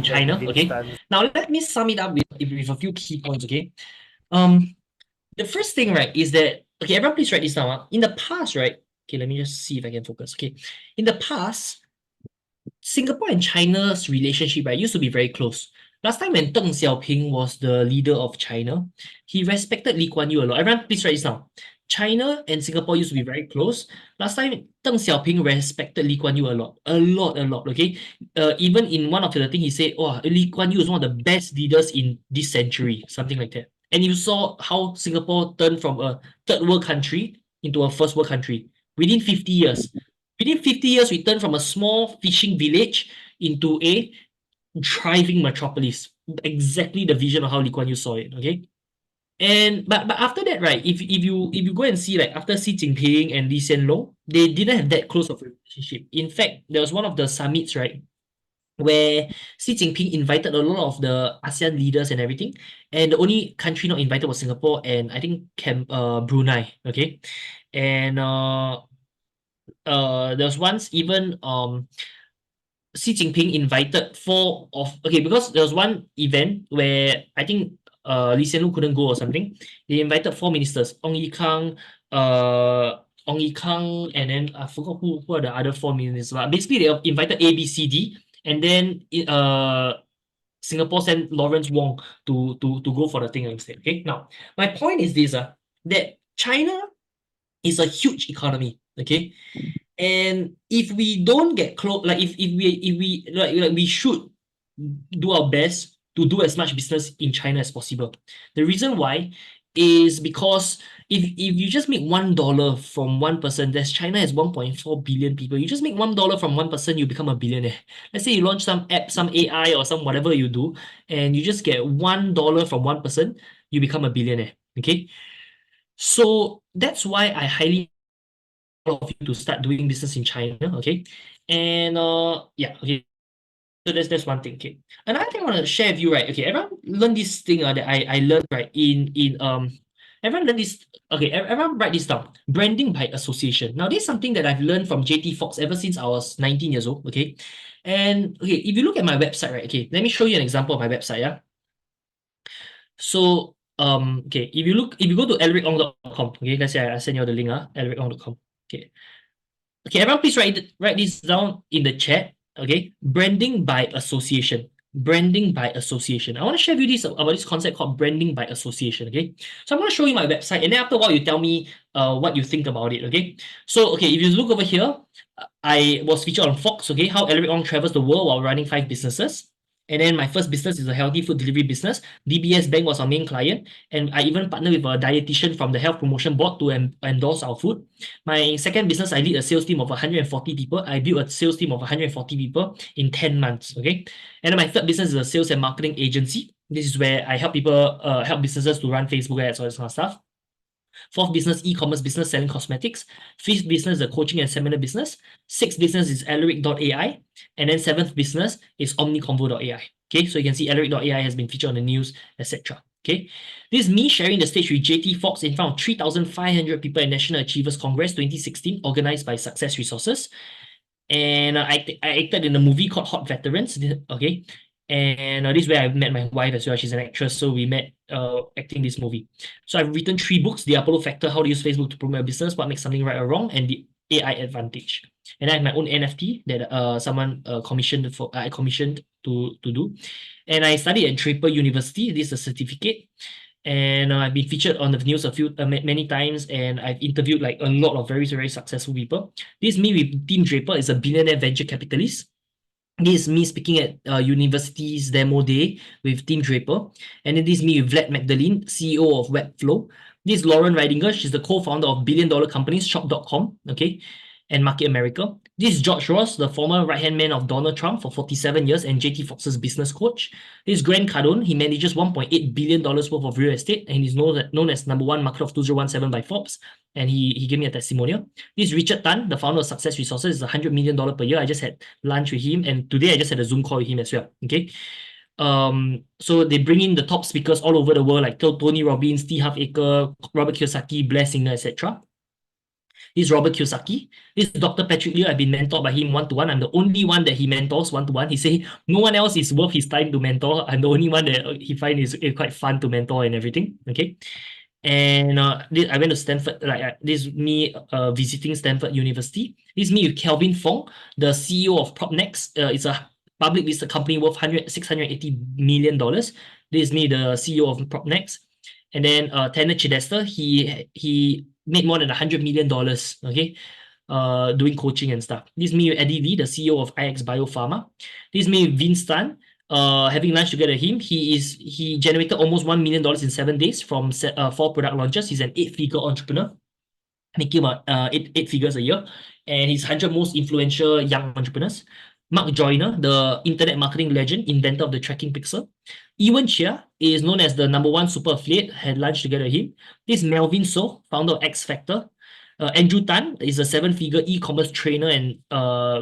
S1: China. Okay. Now let me sum it up with a few key points. Okay. The first thing, right, is that, okay, everyone please write this down. In the past, right, Okay, let me just see if I can focus. Okay, in the past, Singapore and China's relationship, right, used to be very close. Last time when Deng Xiaoping was the leader of China, he respected Lee Kuan Yew a lot. Everyone, please write this down. China and Singapore used to be very close. Last time, Deng Xiaoping respected Lee Kuan Yew a lot, a lot. Okay, even in one of the things he said, "Oh, Lee Kuan Yew is one of the best leaders in this century," something like that. And you saw how Singapore turned from a third world country into a first world country within 50 years. Within 50 years, we turned from a small fishing village into a thriving metropolis. Exactly the vision of how Lee Kuan Yew saw it. Okay. And but after that, right, if you go and see, like, after Xi Jinping and Lee Hsien Loong, they didn't have that close of a relationship. In fact, there was one of the summits, right, where Xi Jinping invited a lot of the ASEAN leaders and everything, and the only country not invited was Singapore and I think Brunei. Okay. And there was once even Xi Jinping invited because there was one event where I think Lee Hsien Loong couldn't go or something. They invited four ministers, Ong Yi Kang, and then I forgot who are the other four ministers. But basically, they invited A, B, C, D, and then Singapore sent Lawrence Wong to go for the thing instead. Okay, now my point is this: that China is a huge economy. Okay, and if we don't get close, like if we like we should do our best to do as much business in China as possible. The reason why is because if you just make $1 from one person, there's China has 1.4 billion people. You just make $1 from one person, you become a billionaire. Let's say you launch some app, some AI or some whatever you do, and you just get $1 from one person, you become a billionaire. Okay. So that's why I highly of you to start doing business in China, okay? And yeah, okay. So that's one thing. Okay. Another thing I want to share with you, right? Okay, everyone learn this thing that I learned, right, in everyone learn this. Okay, everyone write this down. Branding by association. Now, this is something that I've learned from JT Fox ever since I was 19 years old. Okay. And okay, if you look at my website, right? Okay, let me show you an example of my website, yeah. So okay, if you go to alaricong.com, okay, let's say I send you the link, alaricong.com. Okay. Okay, everyone, please write this down in the chat. Okay, branding by association. Branding by association. I want to share with you about this concept called branding by association. Okay, so I'm going to show you my website, and then after a while, you tell me what you think about it. Okay, so okay, if you look over here, I was featured on Fox. Okay, how Alaric Ong travels the world while running 5 businesses. And then my first business is a healthy food delivery business. DBS Bank was our main client, and I even partnered with a dietitian from the Health Promotion Board to endorse our food. My second business, I lead a sales team of 140 people. I built a sales team of 140 people in 10 months. Okay. And then my third business is a sales and marketing agency. This is where I help people, help businesses to run Facebook ads, all this kind of stuff. Fourth business, e-commerce business selling cosmetics. Fifth business, the coaching and seminar business. Sixth business is Alaric.ai. And then seventh business is OmniConvo.ai. Okay, so you can see Alaric.ai has been featured on the news, etc. Okay, this is me sharing the stage with JT Fox in front of 3,500 people at National Achievers Congress 2016, organized by Success Resources. And I acted in a movie called Hot Veterans. Okay, and this is where I met my wife as well. She's an actress, so we met acting this movie. So I've written 3 books: The Apollo Factor, How to Use Facebook to Promote Your Business, What Makes Something Right or Wrong, and The AI Advantage. And I have my own NFT that someone commissioned for I commissioned to do. And I studied at Draper University. This is a certificate. And I've been featured on the news many times, and I've interviewed like a lot of very, very successful people. This is me with Tim Draper, is a billionaire venture capitalist. This is me speaking at university's demo day with Tim Draper. And then this is me with Vlad Magdalene, CEO of Webflow. This is Lauren Ridinger. She's the co-founder of billion-dollar companies Shop.com, okay, and Market America. This is George Ross, the former right-hand man of Donald Trump for 47 years and JT Fox's business coach. This is Grant Cardone. He manages $1.8 billion worth of real estate, and he's known as #1 market of 2017 by Forbes. And he gave me a testimonial. This is Richard Tan, the founder of Success Resources. Is $100 million per year. I just had lunch with him, and today I just had a Zoom call with him as well. Okay. So they bring in the top speakers all over the world, like Tony Robbins, T. Half Acre, Robert Kiyosaki, Blair Singer, etc. This is Robert Kiyosaki. This is Dr. Patrick Liu. I've been mentored by him one-to-one. I'm the only one that he mentors one-to-one. He say no one else is worth his time to mentor. I'm the only one that he finds is quite fun to mentor and everything. Okay. And I went to Stanford, this is me visiting Stanford University. This is me with Kelvin Fong, the CEO of PropNext. It's a public listed company worth $680 million. This is me, the CEO of PropNext. And then Tanner Chidester, he made more than $100 million, okay, doing coaching and stuff. This is me with Eddie Lee, the CEO of IX Biopharma. This is me with Vince Tan, having lunch together with him. He generated almost $1 million in 7 days from 4 product launches. He's an 8-figure entrepreneur, making about eight figures a year, and he's 100 most influential young entrepreneurs. Mark Joyner, the internet marketing legend, inventor of the tracking pixel. Ewan Chia is known as the #1 super affiliate, had lunch together with him. This is Melvin So, founder of X Factor. Andrew Tan is a 7-figure e-commerce trainer and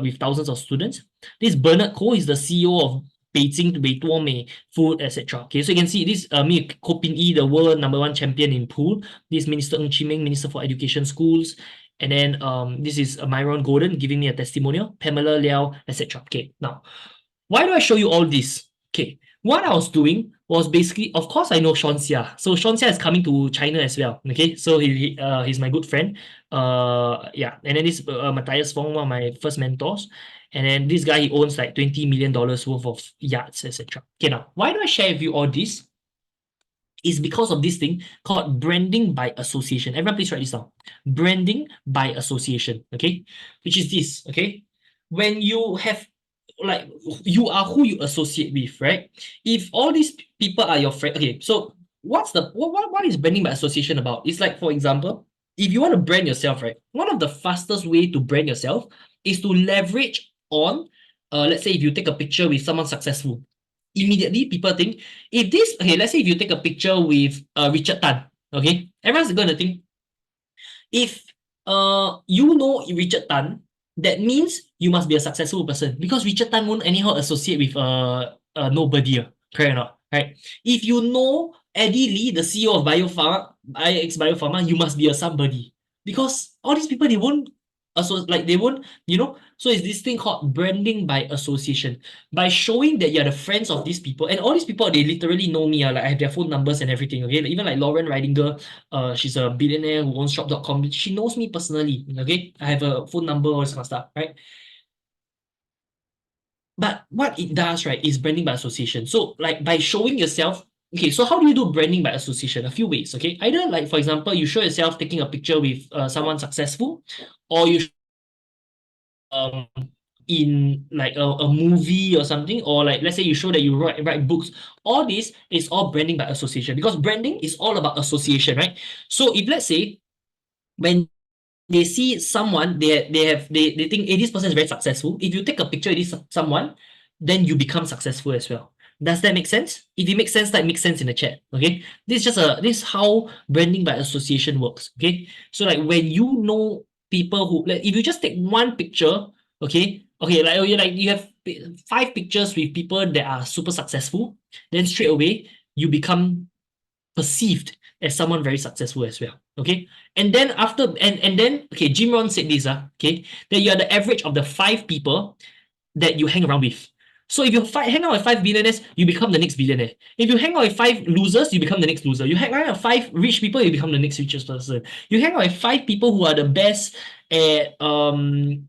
S1: with thousands of students. This Bernard Koh is the CEO of Beijing Beituome Food, etc. Okay, so you can see this me Koh Pin Yi, the world #1 champion in pool. This Minister Ng Chee Meng, Minister for Education Schools. And then this is Myron Golden giving me a testimonial, Pamela Liao, etc. Okay, now, why do I show you all this? Okay, what I was doing was basically, of course, I know Sean Xia. So Sean Xia is coming to China as well. Okay, so he's my good friend. Yeah, and then this Matthias Fong, one of my first mentors. And then this guy, he owns like $20 million worth of yachts, etc. Okay, now, why do I share with you all this? Is because of this thing called branding by association. Everyone please write this down. Branding by association, okay? Which is this, okay? When you have, like, you are who you associate with, right? If all these people are your friend, okay, so what is branding by association about? It's like, for example, if you want to brand yourself, right? One of the fastest way to brand yourself is to leverage on, let's say if you take a picture with someone successful, immediately people think, if this, okay, let's say if you take a picture with Richard Tan, okay, everyone's gonna think, if you know Richard Tan, that means you must be a successful person, because Richard Tan won't anyhow associate with nobody, correct or not, right? If you know Eddie Lee, the CEO of Biopharma, IX Biopharma, you must be a somebody, because all these people, they won't they won't, so it's this thing called branding by association. By showing that you're the friends of these people, and all these people, they literally know me, like I have their phone numbers and everything, okay? Even like Lauren Ridinger, she's a billionaire who owns shop.com. She knows me personally, okay? I have a phone number, all this kind of stuff, right? But what it does, right, is branding by association. So like by showing yourself, okay, so how do you do branding by association? A few ways, okay? Either like, for example, you show yourself taking a picture with someone successful, or you in like a movie or something, or like let's say you show that you write books. All this is all branding by association, because branding is all about association, right? So if let's say when they see someone, they think, hey, this person is very successful. If you take a picture with this someone, then you become successful as well. Does that make sense? If it makes sense, that makes sense in the chat. Okay, this is how branding by association works. Okay, so like when you know people who, like, if you just take one picture, okay, like you have 5 pictures with people that are super successful, then straight away you become perceived as someone very successful as well. Okay, and then after and then, okay, Jim Rohn said this, okay, that you are the average of the 5 people that you hang around with. So if you hang out with 5 billionaires, you become the next billionaire. If you hang out with 5 losers, you become the next loser. You hang out with 5 rich people, you become the next richest person. You hang out with 5 people who are the best at 5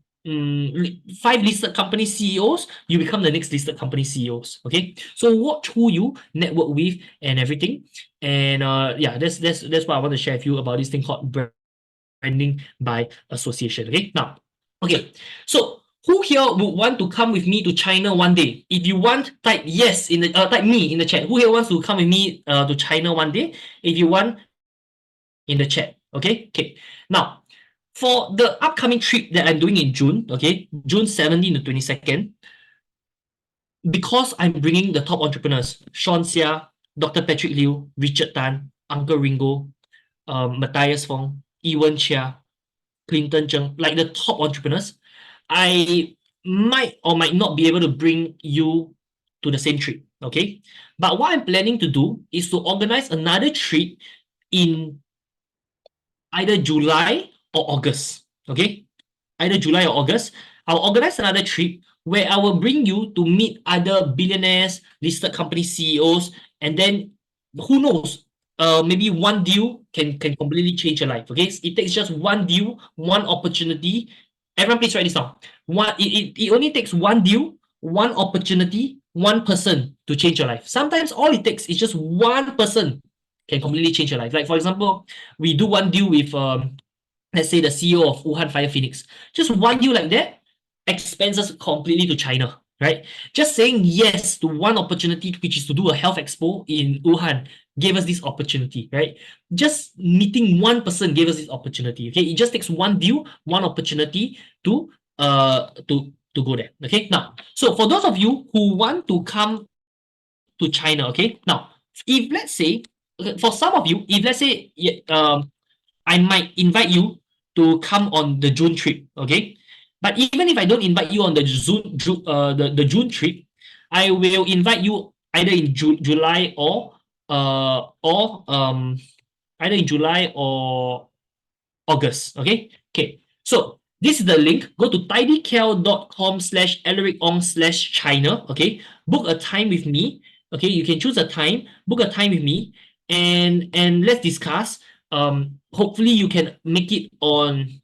S1: listed company CEOs, you become the next listed company CEOs. Okay, so watch who you network with and everything. And yeah, that's what I want to share with you about this thing called branding by association. Okay, now, okay, so who here would want to come with me to China one day? If you want, type yes in the type me in the chat. Who here wants to come with me to China one day? If you want, in the chat. Okay, okay. Now, for the upcoming trip that I'm doing in June, okay, June 17 to 22nd, because I'm bringing the top entrepreneurs, Sean Xia, Dr. Patrick Liu, Richard Tan, Uncle Ringo, Matthias Fong, Ewan Chia, Clinton Cheng, like the top entrepreneurs, I might or might not be able to bring you to the same trip, okay? But what I'm planning to do is to organize another trip in either July or August, okay? Either July or August. I'll organize another trip where I will bring you to meet other billionaires, listed company CEOs, and then who knows, maybe one deal can completely change your life. Okay, it takes just one deal, one opportunity. Everyone, please write this down. It only takes one deal, one opportunity, one person to change your life. Sometimes all it takes is just one person can completely change your life. Like for example, we do one deal with let's say the CEO of Wuhan Fire Phoenix. Just one deal like that expands us completely to China, right? Just saying yes to one opportunity, which is to do a health expo in Wuhan, gave us this opportunity, right? Just meeting one person gave us this opportunity. Okay, it just takes one deal, one opportunity to go there. Okay, now, so for those of you who want to come to China, okay, now if let's say, okay, for some of you, if let's say I might invite you to come on the June trip, okay? But even if I don't invite you on the the June trip, I will invite you either in July or either in July or August. Okay. Okay. So this is the link. Go to tidycal.com/AlaricOng/China. Okay. Book a time with me. Okay. You can choose a time. Book a time with me, and let's discuss. Hopefully you can make it on.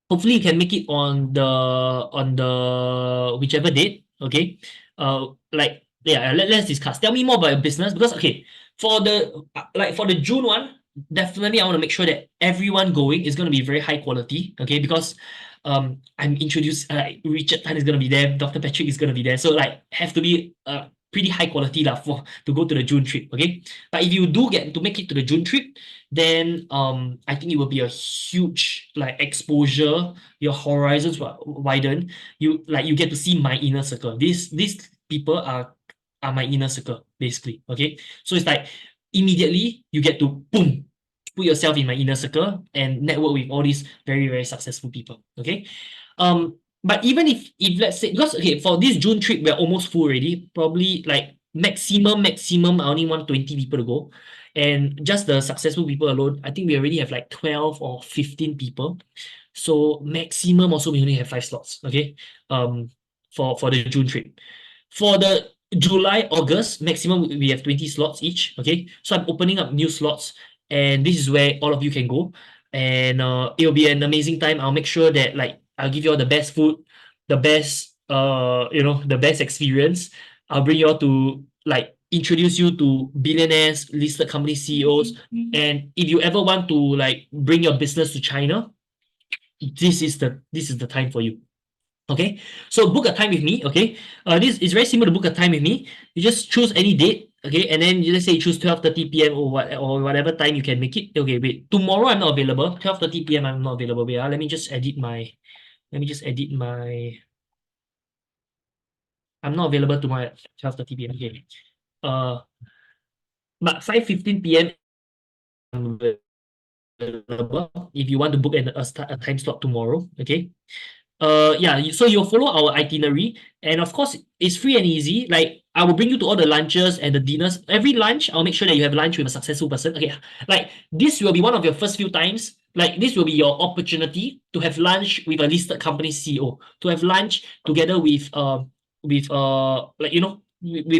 S1: Hopefully you can make it on the whichever date. Okay. Like yeah. Let's discuss. Tell me more about your business because okay, for the like for the June one, definitely I want to make sure that everyone going is going to be very high quality. Okay, because I'm introduced Richard Tan is going to be there, Dr. Patrick is going to be there, so like have to be pretty high quality lah for to go to the June trip. Okay, but if you do get to make it to the June trip, then I think it will be a huge like exposure. Your horizons will widen. You get to see my inner circle. These people are my inner circle basically. Okay, so it's like immediately you get to boom put yourself in my inner circle and network with all these very very successful people. Okay, but even if let's say because okay for this June trip we're almost full already. Probably like maximum I only want 20 people to go, and just the successful people alone I think we already have like 12 or 15 people. So maximum also we only have 5 slots. Okay, for the June trip. For the July, August, maximum we have 20 slots each. Okay, so I'm opening up new slots, and this is where all of you can go, and it'll be an amazing time. I'll make sure that like I'll give you all the best food, the best the best experience. I'll bring you all to like introduce you to billionaires, listed company CEOs, and if you ever want to like bring your business to China, this is the time for you. Okay, so book a time with me. Okay, this is very simple to book a time with me. You just choose any date. Okay, and then let's say you choose 12:30 p.m. or whatever time you can make it. Okay, wait. Tomorrow I'm not available. 12:30 p.m. I'm not available. Wait, let me just edit my. Let me just edit my. I'm not available tomorrow at 12:30 p.m. Okay. But 5:15 p.m. I'm available if you want to book a time slot tomorrow. Okay. Yeah, so you'll follow our itinerary, and of course it's free and easy. Like I will bring you to all the lunches and the dinners. Every lunch I'll make sure that you have lunch with a successful person. Okay, like this will be one of your first few times. Like this will be your opportunity to have lunch with a listed company CEO, to have lunch together with like with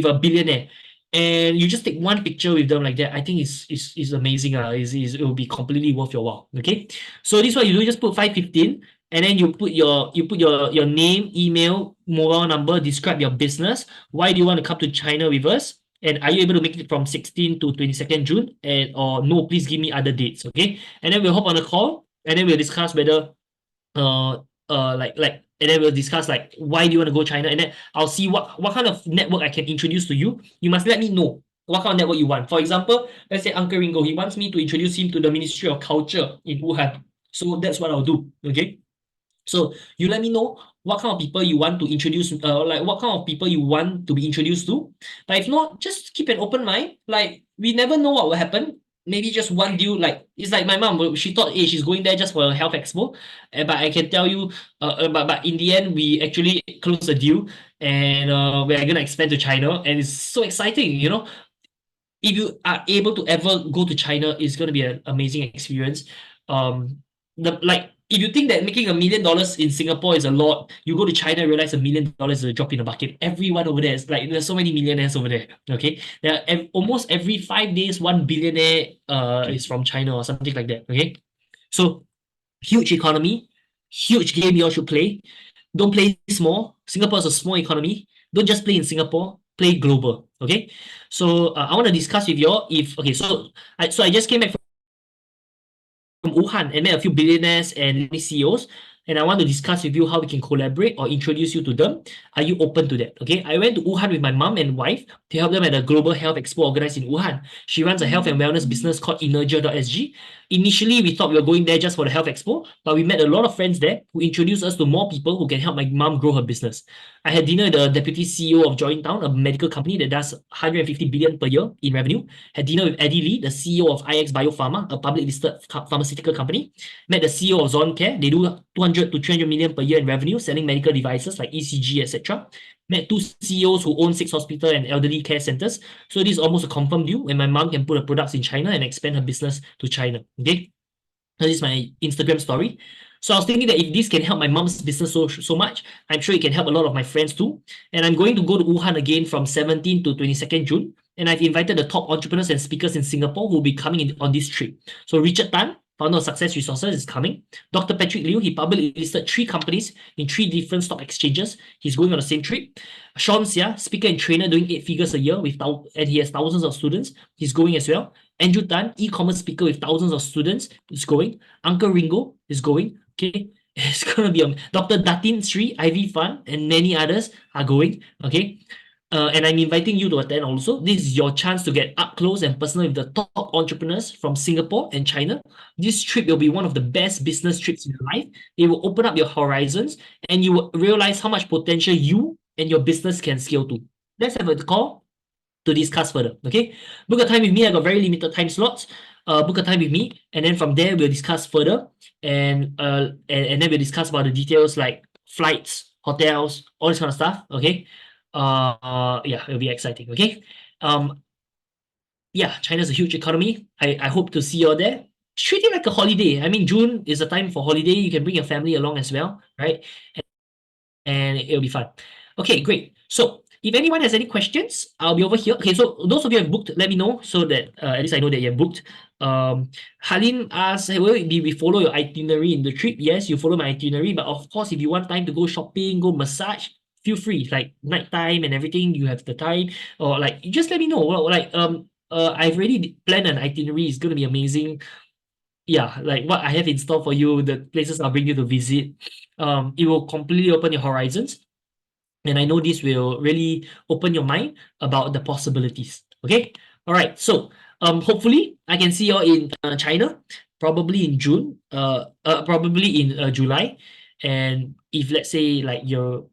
S1: a billionaire, and you just take one picture with them like that. I think is amazing. It will be completely worth your while. Okay, so this is what you do. You just put 5:15, and then you put your name, email, mobile number, describe your business. Why do you want to come to China with us? And are you able to make it from 16 to 22nd June? And or no, please give me other dates. Okay, and then we'll hop on a call, and then we'll discuss whether like and then we'll discuss like why do you want to go China, and then I'll see what kind of network I can introduce to you. You must let me know what kind of network you want. For example, let's say Uncle Ringo, he wants me to introduce him to the Ministry of Culture in Wuhan. So that's what I'll do. Okay. So you let me know what kind of people you want to introduce, like what kind of people you want to be introduced to. But if not, just keep an open mind. Like we never know what will happen. Maybe just one deal. Like it's like my mom. She thought, hey, she's going there just for a health expo. But I can tell you, but in the end, we actually closed a deal, and we're gonna expand to China, and it's so exciting. If you are able to ever go to China, it's gonna be an amazing experience. The like if you think that making $1 million in Singapore is a lot, you go to China and realize $1 million is a drop in the bucket. Everyone over there is like, there's so many millionaires over there. Okay, there are almost every 5 days, one billionaire is from China or something like that. Okay, so huge economy, huge game you all should play. Don't play small. Singapore is a small economy. Don't just play in Singapore. Play global. Okay, so I want to discuss with you all if okay. So I just came back from Wuhan and met a few billionaires and CEOs. And I want to discuss with you how we can collaborate or introduce you to them. Are you open to that? Okay. I went to Wuhan with my mom and wife to help them at a global health expo organized in Wuhan. She runs a health and wellness business called Energer.sg. Initially, we thought we were going there just for the health expo, but we met a lot of friends there who introduced us to more people who can help my mom grow her business. I had dinner with the deputy CEO of Jointown, a medical company that does 150 billion per year in revenue. Had dinner with Eddie Lee, the CEO of IX Biopharma, a public listed pharmaceutical company. Met the CEO of Zoncare. They do 200 to 300 million per year in revenue, selling medical devices like ECG, etc. Met two CEOs who own 6 hospital and elderly care centers. So this is almost a confirmed deal when my mom can put her products in China and expand her business to China. Okay, this is my Instagram story. So I was thinking that if this can help my mom's business so much, I'm sure it can help a lot of my friends too. And I'm going to go to Wuhan again from 17 to 22nd June. And I've invited the top entrepreneurs and speakers in Singapore who will be coming on this trip. So Richard Tan, founder of Success Resources, is coming. Dr. Patrick Liu, he publicly listed 3 companies in 3 different stock exchanges. He's going on the same trip. Sean Xia, speaker and trainer doing 8 figures a year and he has thousands of students. He's going as well. Andrew Tan, e-commerce speaker with thousands of students, is going. Uncle Ringo is going. Okay, it's gonna be Dr. Datin Sri, Ivy Fund, and many others are going. Okay, and I'm inviting you to attend also. This is your chance to get up close and personal with the top entrepreneurs from Singapore and China. This trip will be one of the best business trips in your life. It will open up your horizons and you will realize how much potential you and your business can scale to. Let's have a call to discuss further. Okay, book a time with me. I got very limited time slots. Book a time with me, and then from there we'll discuss further, and then we'll discuss about the details like flights, hotels, all this kind of stuff. Okay, yeah, it'll be exciting. Okay, yeah, China's a huge economy. I hope to see you all there. Treat it like a holiday. I mean, June is a time for holiday. You can bring your family along as well, right? And it'll be fun. Okay, great. So if anyone has any questions, I'll be over here. Okay, so those of you who have booked, let me know so that at least I know that you have booked. Halim asks, hey, will we follow your itinerary in the trip? Yes, you follow my itinerary, but of course, if you want time to go shopping, go massage, feel free. Like nighttime and everything, you have the time, or like just let me know. Well, like I've already planned an itinerary. It's gonna be amazing. Yeah, like what I have in store for you, the places I'll bring you to visit. It will completely open your horizons. And I know this will really open your mind about the possibilities. Okay. All right. So hopefully I can see you all in China, probably in June, probably in July. And if let's say like you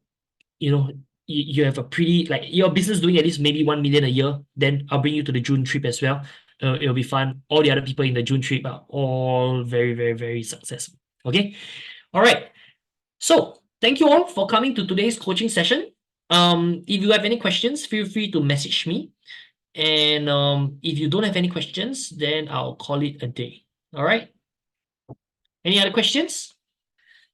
S1: know, you have a pretty like your business doing at least maybe 1 million a year, then I'll bring you to the June trip as well. It'll be fun. All the other people in the June trip are all very, very, very successful. Okay. All right. So thank you all for coming to today's coaching session. If you have any questions, feel free to message me. And if you don't have any questions, then I'll call it a day. All right. Any other questions?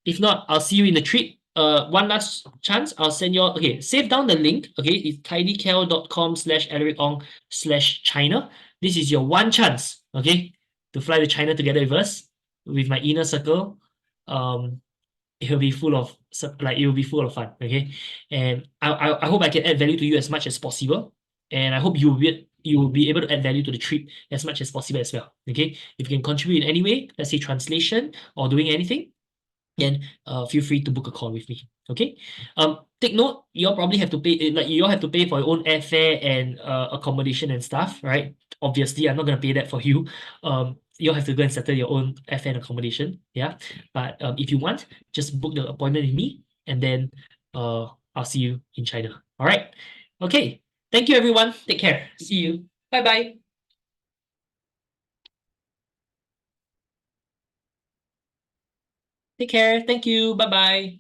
S1: If not, I'll see you in the trip. One last chance, I'll send you all. Okay, save down the link. Okay, it's tidycal.com/AlaricOng/China. This is your one chance, okay, to fly to China together with us, with my inner circle. It'll be full of fun. Okay, and I hope I can add value to you as much as possible, and I hope you will be able to add value to the trip as much as possible as well. Okay, if you can contribute in any way, let's say translation or doing anything, then feel free to book a call with me. Okay. Take note, you all probably have to pay, like you all have to pay for your own airfare and accommodation and stuff, right? Obviously, I'm not gonna pay that for you. You all have to go and settle your own airfare and accommodation. Yeah. But if you want, just book the appointment with me, and then I'll see you in China. All right. Okay. Thank you, everyone. Take care. See you. Bye bye. Take care. Thank you. Bye bye.